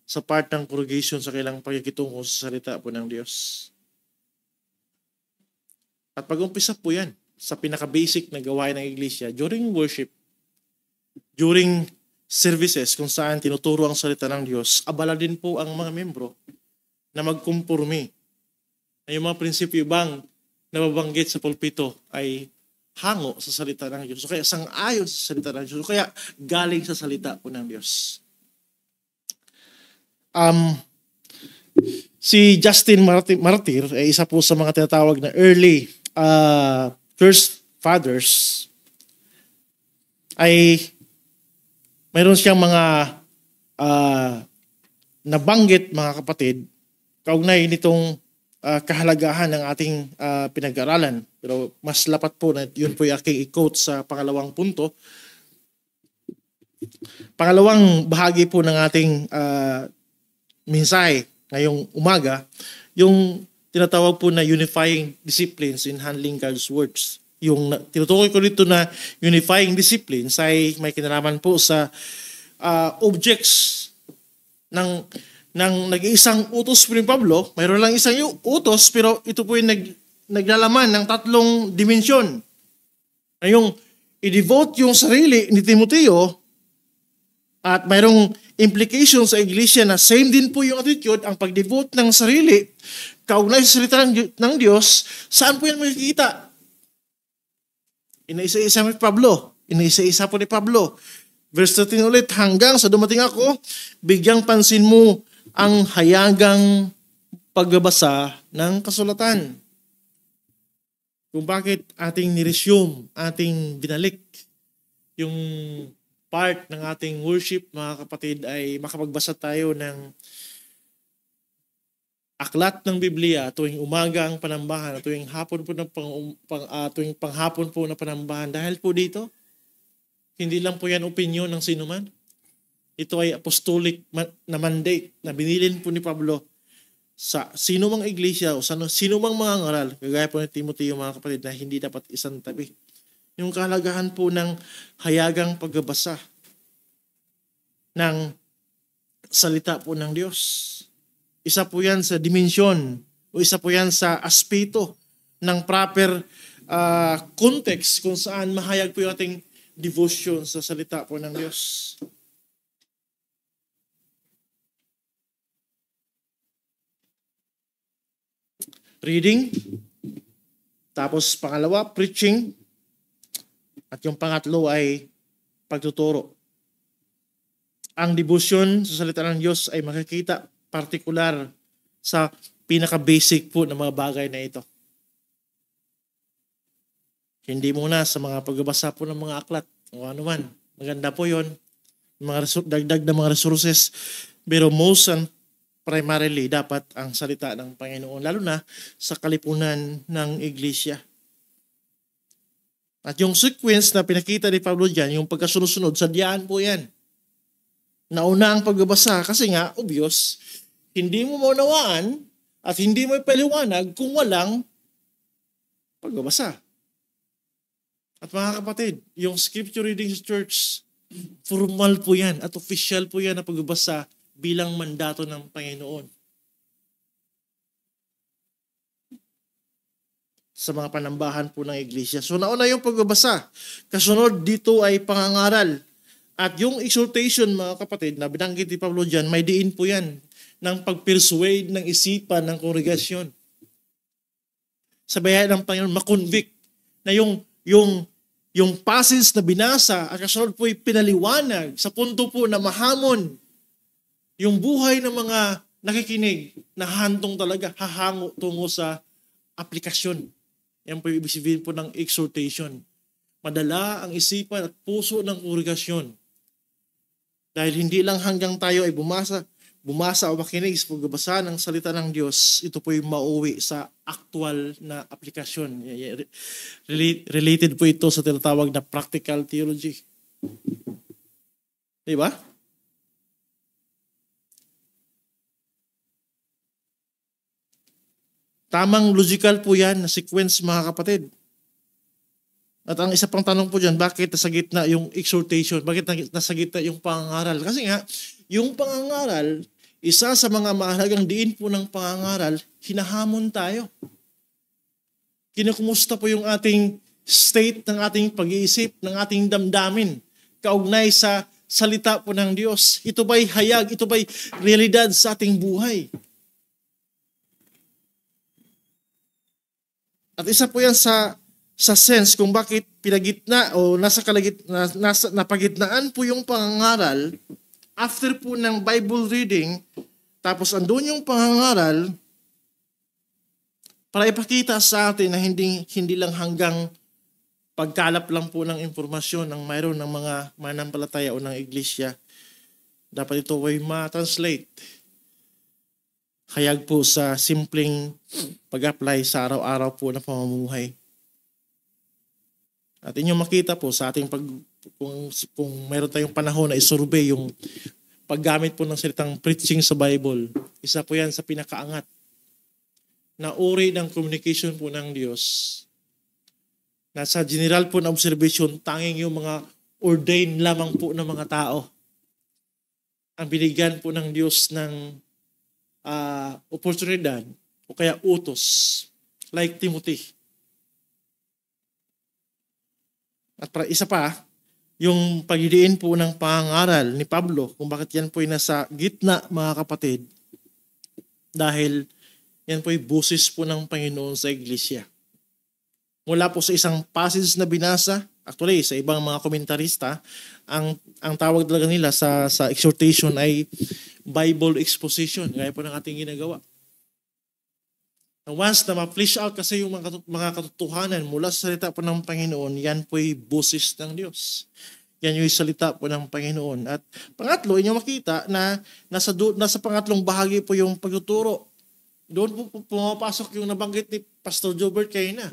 sa part ng congregation sa kailang pagkikitungo sa salita po ng Diyos. At pag-umpisa po yan sa pinaka-basic na gawain ng iglesia, during worship, during services kung saan tinuturo ang salita ng Diyos, abala din po ang mga membro na magkumpurmi. Ay yung mga prinsipyo bang nababanggit sa pulpito ay hango sa salita ng Diyos. So kaya sang-ayon sa salita ng Diyos. So kaya galing sa salita po ng Diyos. Si Justin Martyr ay isa po sa mga tinatawag na early church fathers. Ay mayroon siyang mga nabanggit mga kapatid kaugnay nitong kahalagahan ng ating pinag-aralan. Pero mas lapat po na yun po yung aking i-quote sa pangalawang punto. Pangalawang bahagi po ng ating mensahe ngayong umaga, yung tinatawag po na unifying disciplines in handling God's words. Yung tinutukoy ko dito na unifying disciplines ay may kinalaman po sa objects ng nag-iisang utos po ni Pablo. Mayroon lang isang utos pero ito po yung naglalaman ng tatlong dimensyon. Yung i-devote yung sarili ni Timoteo at mayroong implication sa iglesia na same din po yung attitude, ang pag-devote ng sarili kaugnay sa salita ng Diyos. Saan po yan makikita? Inaisa-isa ni Pablo. Inaisa-isa po ni Pablo. Verse 13 ulit, hanggang sa dumating ako, bigyang pansin mo ang hayagang pagbabasa ng kasulatan. Kung bakit ating niresume, ating binalik yung part ng ating worship, mga kapatid, ay makapagbasa tayo ng aklat ng Biblia tuwing umaga ang panambahan, tuwing hapon po tuwing panghapon po na panambahan. Dahil po dito, hindi lang po yan opinion ng sinuman. Ito ay apostolic na mandate na binilin po ni Pablo sa sino mang iglesia o sino mang mga ngaral, kagaya po ni Timoteo mga kapatid, na hindi dapat isang tabi. Yung kahalagahan po ng hayagang pagbabasa ng salita po ng Diyos. Isa po yan sa dimensyon o isa po yan sa aspeto ng proper context kung saan mahayag po yung ating devotion sa salita po ng Diyos. Reading. Tapos pangalawa, preaching. At yung pangatlo ay pagtuturo. Ang devotion sa salita ng Diyos ay makikita partikular sa pinaka-basic po ng mga bagay na ito. Hindi muna sa mga pagbabasa po ng mga aklat o ano man. Maganda po yun. Dagdag na mga resources. Pero most and primarily dapat ang salita ng Panginoon, lalo na sa kalipunan ng iglesia. At yung sequence na pinakita ni Pablo dyan, yung pagkasunod-sunod, sadyaan po yan. Nauna ang pagbabasa kasi nga, obvious, hindi mo maunawaan at hindi mo ipaliwanag kung walang pagbabasa. At mga kapatid, yung scripture reading sa church, formal po yan at official po yan na pagbabasa bilang mandato ng Panginoon. sa mga panambahan po ng iglesia. So nauna yung pagbabasa. Kasunod dito ay pangangaral. At yung exhortation, mga kapatid, na binanggit ni Pablo dyan, may diin po yan ng pag-persuade ng isipan ng kongregasyon. Sabayan ng Panginoon, makonvict na yung passage na binasa at kasunod po ay pinaliwanag sa punto po na mahamon yung buhay ng mga nakikinig na hantong talaga, hahango tungo sa aplikasyon. Yan po yung ibig sabihin po ng exhortation. Madala ang isipan at puso ng kongregasyon. Dahil hindi lang hanggang tayo ay bumasa o makinig sa pagbabasa ng salita ng Diyos, ito po yung mauwi sa actual na aplikasyon. Related po ito sa tinatawag na practical theology. Diba? Tamang logical po yan na sequence, mga kapatid. At ang isa pang tanong po dyan, bakit nasa gitna yung exhortation? Bakit nasa gitna yung pangangaral? Kasi nga, yung pangangaral, isa sa mga mahalagang diin po ng pangangaral, hinahamon tayo. Kinukumusta po yung ating state ng ating pag-iisip, ng ating damdamin, kaugnay sa salita po ng Diyos. Ito ba'y hayag? Ito ba'y realidad sa ating buhay? At isa po yan sa sense kung bakit pinagitna o napagitnaan po yung pangangaral after po ng Bible reading, tapos andun yung pangangaral para ipakita sa atin na hindi lang hanggang pagkalap lang po ng impormasyon ng mayroon ng mga manampalataya o ng iglesia. Dapat ito ay ma-translate. Hayag po sa simpleng pag-apply sa araw-araw po na pamumuhay. At inyong makita po sa ating kung mayroon tayong panahon na isurvey yung paggamit po ng salitang preaching sa Bible, isa po yan sa pinakaangat na uri ng communication po ng Diyos. Na sa general po na observation, tanging yung mga ordained lamang po ng mga tao ang binigyan po ng Diyos ng oportunidad o kaya utos like Timothy. At para isa pa, yung pagdidiin po ng pangangaral ni Pablo kung bakit yan po ay nasa gitna, mga kapatid, dahil yan po ay busis po ng Panginoon sa iglesia. Mula po sa isang passage na binasa, actually sa ibang mga komentarista, ang tawag talaga nila sa exhortation ay Bible exposition, gaya po ng ating ginagawa. Once na ma-flesh out kasi yung mga katotohanan mula sa salita po ng Panginoon, yan po ay busis ng Diyos. Yan yung salita po ng Panginoon. At pangatlo, inyo makita na nasa pangatlong bahagi po yung pagtuturo. Doon po pumapasok yung nabanggit ni Pastor Jobert Kayna.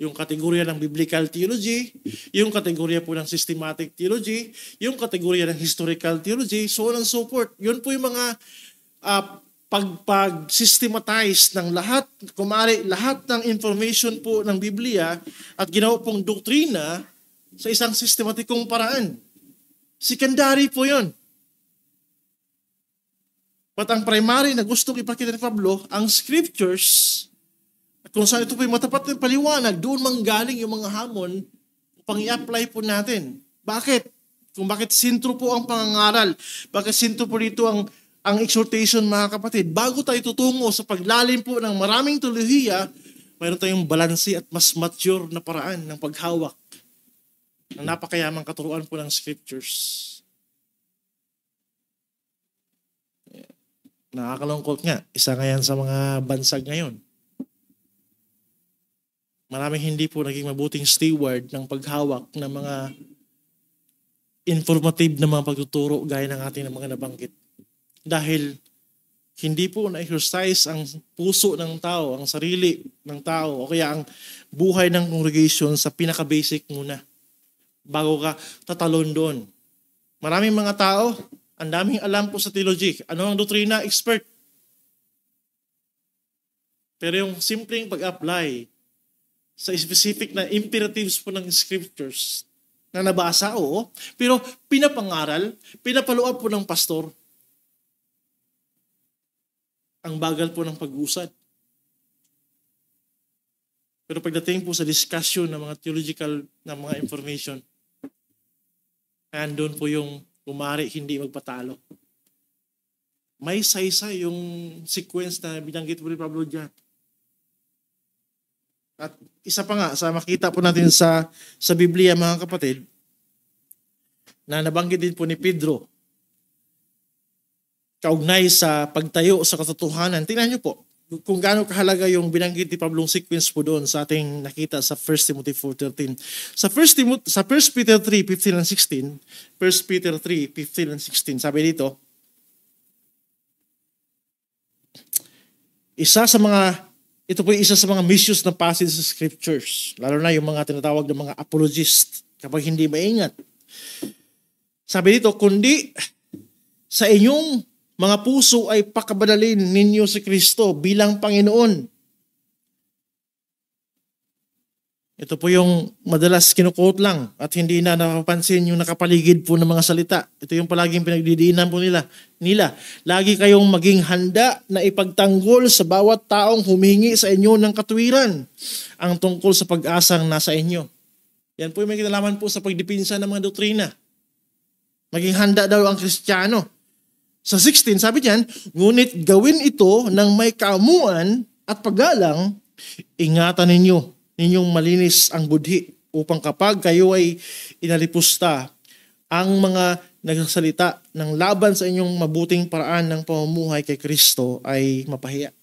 Yung kategorya ng biblical theology, yung kategorya po ng systematic theology, yung kategorya ng historical theology, so on and so forth. Yun po yung mga pag-systematize ng lahat, kumari lahat ng information po ng Biblia at ginawa pong doktrina sa isang sistematikong paraan. Secondary po yun. But ang primary na gustong ipakita ni Pablo, ang scriptures, at kung saan ito po yung matapat ng paliwanag, doon manggaling yung mga hamon upang i-apply po natin. Bakit? Kung bakit sintro po ang pangangaral, bakit sintro po dito ang exhortation, mga kapatid. Bago tayo tutungo sa paglalim po ng maraming teolohiya, mayroon tayong balanse at mas mature na paraan ng paghawak ng napakayamang katuruan po ng scriptures. Nakakalungkot nga, isa ngayon sa mga bansag ngayon. Maraming hindi po naging mabuting steward ng paghawak ng mga informative na mga pagtuturo gaya ng ating mga nabanggit. Dahil hindi po na-exercise ang puso ng tao, ang sarili ng tao, o kaya ang buhay ng congregation sa pinaka-basic muna bago ka tatalon doon. Maraming mga tao, ang daming alam po sa theology. Ano ang doktrina? Expert. Pero yung simpleng pag-apply sa specific na imperatives po ng scriptures na nabasa, oo, pero pinapangaral, pinapaluab po ng pastor. Ang bagal po ng pag-usad. Pero pagdating po sa discussion ng mga theological na mga information, andun po yung kumari hindi magpatalo. May saysa yung sequence na binanggit po ni Pablo dyan. At isa pa nga, sa makita po natin sa Biblia mga kapatid, na nabanggit din po ni Pedro, kaugnay sa pagtayo sa katotohanan. Tingnan niyo po, kung gaano kahalaga yung binanggit ni Pablong sequence po doon sa ating nakita sa 1 Timothy 4:13. Sa 1 Peter 3:15 and 16, 1 Peter 3:15 and 16, sabi dito, ito po yung isa sa mga misuse na passage sa scriptures, lalo na yung mga tinatawag ng mga apologist, kapag hindi maingat. Sabi dito, kundi sa inyong mga puso ay pakabadalin ninyo si Kristo bilang Panginoon. Ito po yung madalas kinuquote lang at hindi na napapansin yung nakapaligid po ng mga salita. Ito yung palaging pinagdidiinan po nila. Lagi kayong maging handa na ipagtanggol sa bawat taong humingi sa inyo ng katuwiran ang tungkol sa pag-asang nasa inyo. Yan po yung may kinalaman po sa pagdipinsa ng mga doktrina. Maging handa daw ang Kristiyano. Sa 16, sabi diyan, ngunit gawin ito ng may kaamuan at paggalang, ingatan ninyong malinis ang budhi upang kapag kayo ay inalipusta, ang mga nagsasalita ng laban sa inyong mabuting paraan ng pamumuhay kay Kristo ay mapahiya.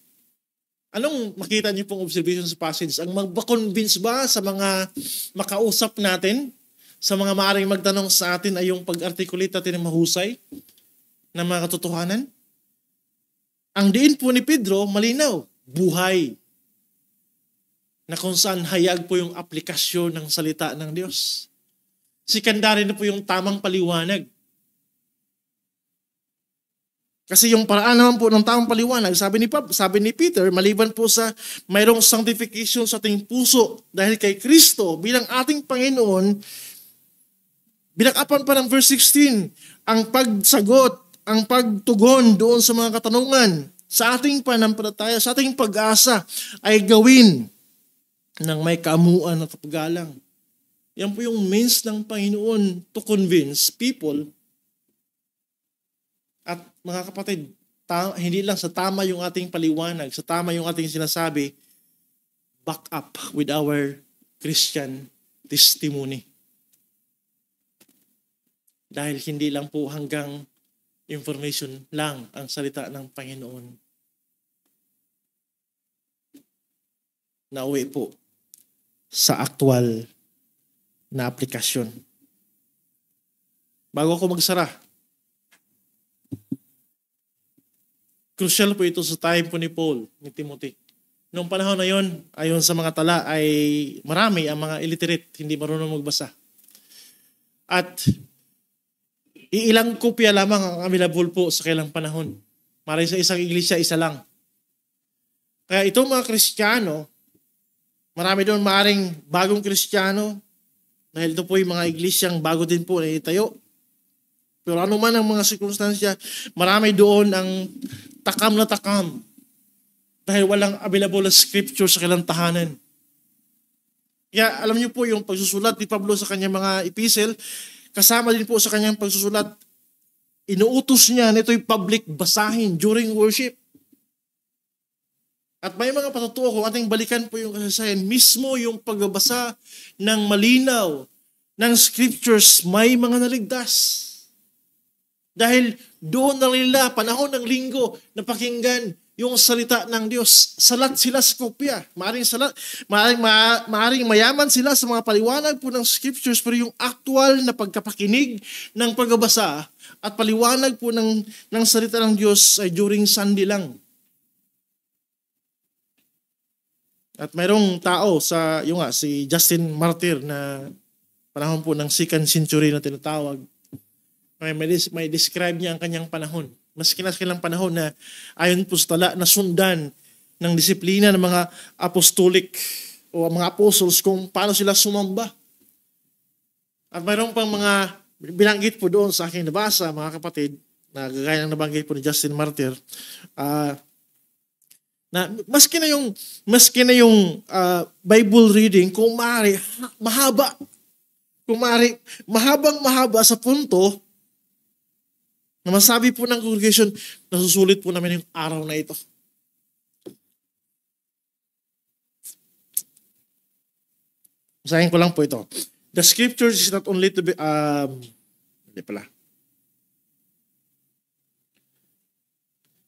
Anong makita niyo pong observation sa passage? Ang magpa-convince ba sa mga makausap natin, sa mga maaaring magtanong sa atin ay yung pag-articulate natin ng mahusay na mga katotohanan? Ang diin po ni Pedro, malinaw, buhay. Na kung saan hayag po yung aplikasyon ng salita ng Diyos. Sikandari na po yung tamang paliwanag. Kasi yung paraan naman po ng tamang paliwanag, sabi ni Peter, maliban po sa mayroong sanctification sa ating puso dahil kay Kristo bilang ating Panginoon, binakapan pa ng verse 16, ang pagsagot, ang pagtugon doon sa mga katanungan sa ating pananampalataya, sa ating pag-asa ay gawin ng may kaamuan at paggalang. Yan po yung means ng Panginoon to convince people. At mga kapatid, hindi lang sa tama yung ating paliwanag, sa tama yung ating sinasabi, back up with our Christian testimony. Dahil hindi lang po hanggang information lang ang salita ng Panginoon. Nauwi po sa aktual na aplikasyon. Bago ako magsara, crucial po ito sa time po ni Paul, ni Timothy. Noong panahon na yon, ayon sa mga tala, ay marami ang mga illiterate, hindi marunong magbasa. At iilang kopya lamang ang available po sa kailang panahon. Maray sa isang iglesia, isa lang. Kaya itong mga Kristiyano, marami doon maaring bagong Kristiyano, dahil ito po yung mga iglesyang bago din po na itayo. Pero ano man ang mga sirkunstansya, marami doon ang takam na takam. Dahil walang available na scripture sa kailang tahanan. Kaya alam niyo po yung pagsusulat ni Pablo sa kanyang mga epistle, kasama din po sa kanyang pagsusulat, inuutos niya na ito'y public basahin during worship. At may mga patutuo, kung ating balikan po yung kasaysayan, mismo yung pagbabasa ng malinaw ng scriptures, may mga naligtas. Dahil doon na nila, panahon ng linggo, napakinggan yung salita ng Diyos. Salat sila sa kopya. Maaring mayaman sila sa mga paliwanag po ng scriptures, pero yung actual na pagkapakinig ng pagbabasa at paliwanag po ng salita ng Diyos ay during Sunday lang. At mayroong tao si Justin Martyr na panahon po ng 2nd century na tinatawag. May describe niya ang kanyang panahon. Mas kinaskilang panahon na ayon po sa tala na sundan ng disiplina ng mga apostolic o mga apostles kung paano sila sumamba. At mayroon pang mga binanggit po doon sa aking nabasa, mga kapatid, na gagaya ng nabanggit po ni Justin Martyr, Na maski na yung Bible reading, kung maaari, mahaba. Kung maaari, mahaba sa punto na masabi po ng congregation, nasusulit po namin yung araw na ito. Basahin ko lang po ito. The scriptures is not only to be, hindi pala.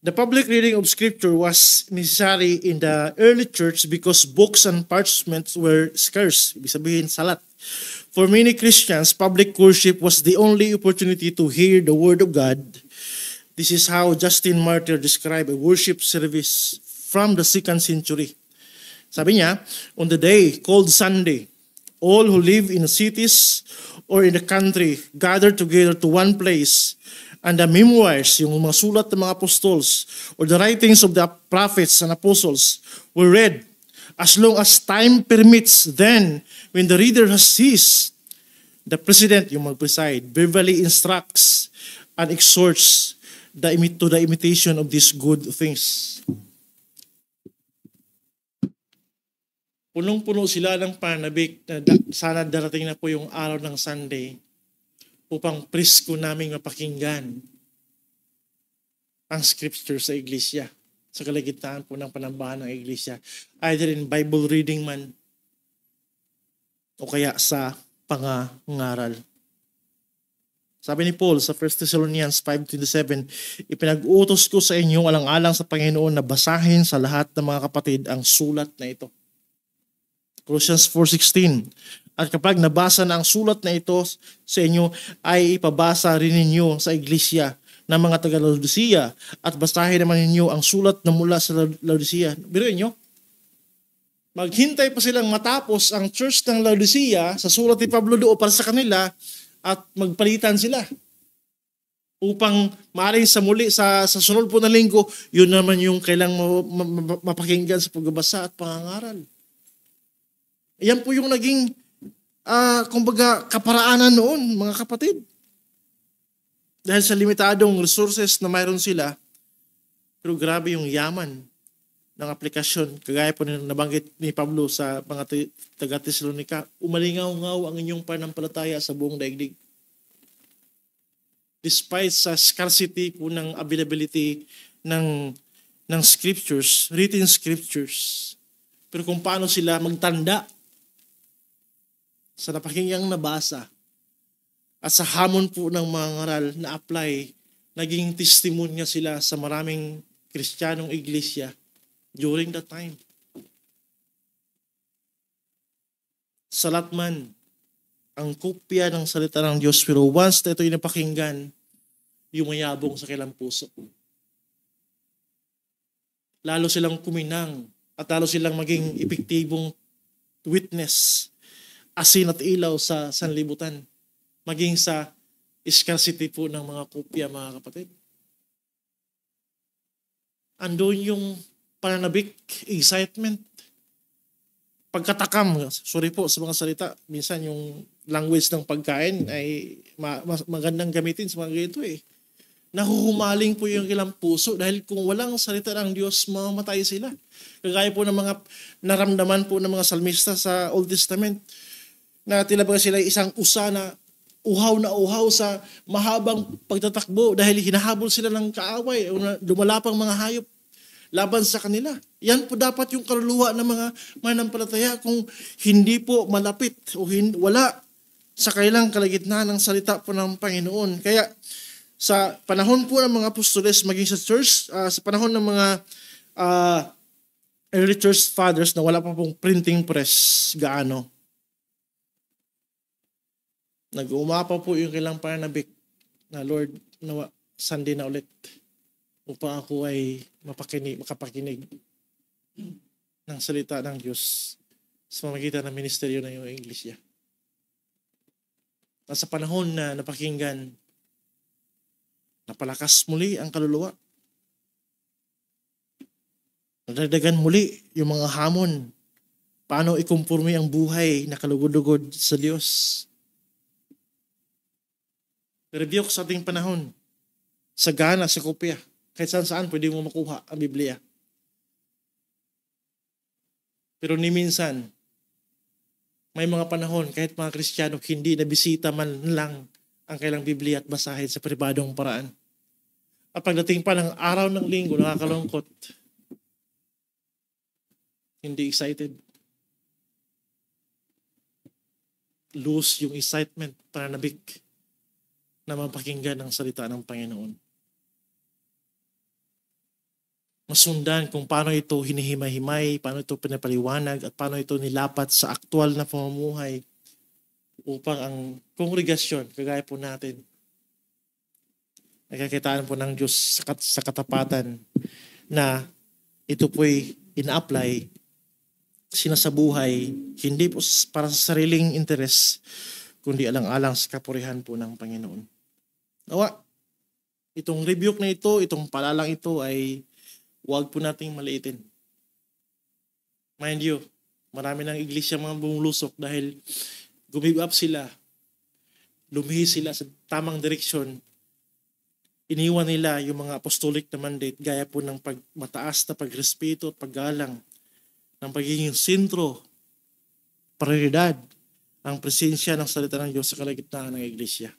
The public reading of scripture was necessary in the early church because books and parchments were scarce. Ibig sabihin, salat. For many Christians, public worship was the only opportunity to hear the word of God. This is how Justin Martyr described a worship service from the 2nd century. Sabi niya, on the day called Sunday, all who live in cities or in the country gathered together to one place, and the memoirs, yung mga sulat ng mga apostles, or the writings of the prophets and apostles were read as long as time permits. Then, when the reader has ceased, the president, yung mag-preside, verbally instructs and exhorts to the imitation of these good things. Punong-puno sila ng panabik na sana darating na po yung araw ng Sunday upang presko naming mapakinggan ang scripture sa iglesia, sa kalagitnaan po ng panambahan ng iglesia, either in Bible reading man o kaya sa pangangaral. Sabi ni Paul sa 1 Thessalonians 5:27, ipinag-utos ko sa inyo alang-alang sa Panginoon na basahin sa lahat ng mga kapatid ang sulat na ito. Colossians 4:16, at kapag nabasa na ang sulat na ito sa inyo, ay ipabasa rin ninyo sa iglesia ng mga taga-Laodicea at basahin naman ninyo ang sulat na mula sa Laodicea. Biruin nyo, maghintay pa silang matapos ang church ng Laodicea sa sulat ni Pablo doon para sa kanila at magpalitan sila. Upang maaaring sa muli, sa sunod po na linggo, yun naman yung kailang mapakinggan sa pagbabasa at pangangaral. Yan po yung naging kumbaga kaparaanan noon, mga kapatid. Dahil sa limitadong resources na mayroon sila, pero grabe yung yaman ng aplikasyon. Kagaya po nabanggit ni Pablo sa mga taga-Tesalonica, umalingaw-ngaw ang inyong pananampalataya sa buong daigdig. Despite sa scarcity po ng availability ng scriptures, written scriptures. Pero kung paano sila magtanda sa napakinggang nabasa at sa hamon po ng mga ngaral na apply, naging testimonya sila sa maraming Kristiyanong iglesia during that time. Salat man ang kopya ng salita ng Diyos, pero once na ito'y napakinggan, yumayabong sa kanilang puso. Lalo silang kuminang at lalo silang maging epektibong witness, asin at ilaw sa sanlibutan, maging sa scarcity po ng mga kopya, mga kapatid. Andun yung pananabik, excitement, pagkatakam, sorry po sa mga salita, minsan yung language ng pagkain ay magandang gamitin sa mga ganito eh. Nahuhumaling po yung ilang puso dahil kung walang salita ng Diyos, mamamatay sila. Kagaya po ng mga naramdaman po ng mga salmista sa Old Testament, na tila ba sila isang usa na uhaw sa mahabang pagtatakbo dahil hinahabol sila ng kaaway o dumalapang mga hayop laban sa kanila. Yan po dapat yung kaluluwa ng mga mananampalataya kung hindi po malapit o wala sa kailang kalagitnaan ng salita po ng Panginoon. Kaya sa panahon po ng mga apostoles, maging sa church, sa panahon ng mga early church fathers na wala pa pong printing press gaano, nag-umapaw po yung kailang pananabik na Lord, nawa, Sunday na ulit upang ako ay makapakinig ng salita ng Diyos sa pamamagitan ng ministeryo ng iyong iglesia. At sa panahon na napakinggan, napalakas muli ang kaluluwa. Nadagdagan muli yung mga hamon. Paano ikumpurmi ang buhay na kalugod-lugod sa Diyos. Review ko sa ating panahon. Sagana sa kopya. Kahit saan pwede mo makuha ang Biblia. Pero ni minsan, may mga panahon kahit mga Kristiyano hindi nabisita man lang ang kailang Biblia at basahin sa pribadong paraan. At pagdating pa ng araw ng linggo, nakakalungkot, hindi excited. Lose yung excitement, pananabik na mapakinggan ang salita ng Panginoon. Masundan kung paano ito hinihimay-himay, paano ito pinapaliwanag, at paano ito nilapat sa aktual na pamumuhay upang ang kongregasyon, kagaya po natin, nagkakitaan po ng Diyos sa katapatan na ito po'y ina-apply sinasabuhay, hindi po para sa sariling interes, kundi alang-alang sa kapurihan po ng Panginoon. Nawa, itong rebuke na ito, itong palalang ito ay huwag po nating maliitin. Mind you, marami ng iglesia mga bumulusok dahil gumive up sila, lumihis sila sa tamang direksyon, iniwan nila yung mga apostolic na mandate gaya po ng mataas na pagrespeto at paggalang ng pagiging sentro, prioridad, ang presensya ng salita ng Diyos sa kalagitnaan ng iglesia.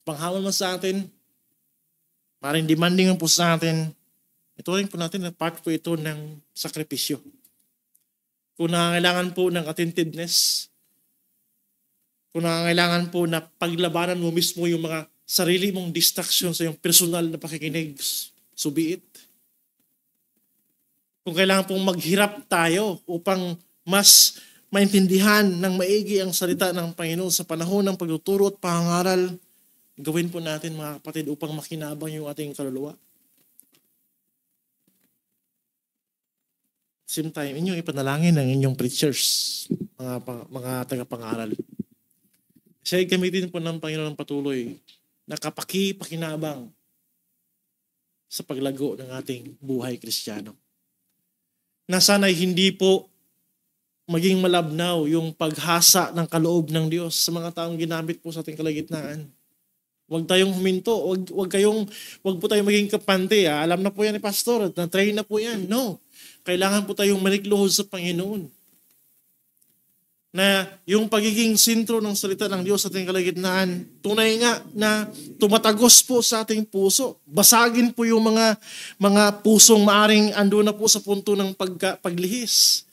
Panghamon man sa atin, maring demanding po sa atin, ito rin po natin na part po ito ng sakripisyo. Kung nangangailangan po ng attentiveness, kung nangangailangan po na paglabanan mo mismo yung mga sarili mong distraction sa iyong personal na pakikinig, so be it. Kung kailangan pong maghirap tayo upang mas maintindihan ng maigi ang salita ng Panginoon sa panahon ng pagtuturo at pangangaral, gawin po natin mga kapatid upang makinabang yung ating kaluluwa. Same time, inyong ipanalangin ng inyong preachers, mga tagapangaral. Siya ay gamitin po ng Panginoon patuloy na pakinabang sa paglago ng ating buhay Kristiyano. Na sana'y hindi po maging malabnaw yung paghasa ng kaloob ng Diyos sa mga taong ginamit po sa ating kalagitnaan. Huwag tayong huminto, huwag po tayong maging kapante. Alam na po yan ni Pastor, na-train na po yan. No, kailangan po tayong manikluhod sa Panginoon. Na yung pagiging sentro ng salita ng Diyos sa ating kalagitnaan, tunay nga na tumatagos po sa ating puso. Basagin po yung mga pusong maaring ando na po sa punto ng paglihis.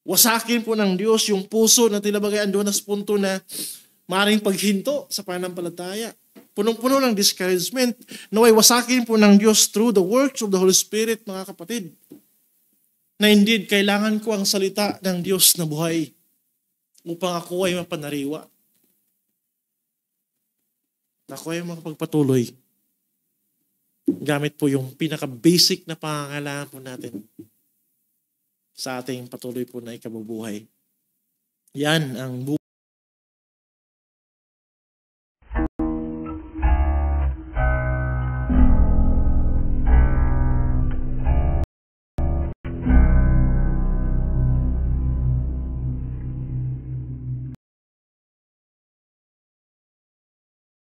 Wasakin po ng Diyos yung puso na tilabagay ando na sa punto na maaring paghinto sa pananampalataya. Punong-puno ng discouragement. Naway wasakin po ng Diyos through the works of the Holy Spirit, mga kapatid. Na indeed, kailangan ko ang salita ng Diyos na buhay upang ako ay mapanariwa. Ako ay makapagpatuloy. Gamit po yung pinaka-basic na pangangailangan po natin sa ating patuloy po na ikabubuhay. Yan ang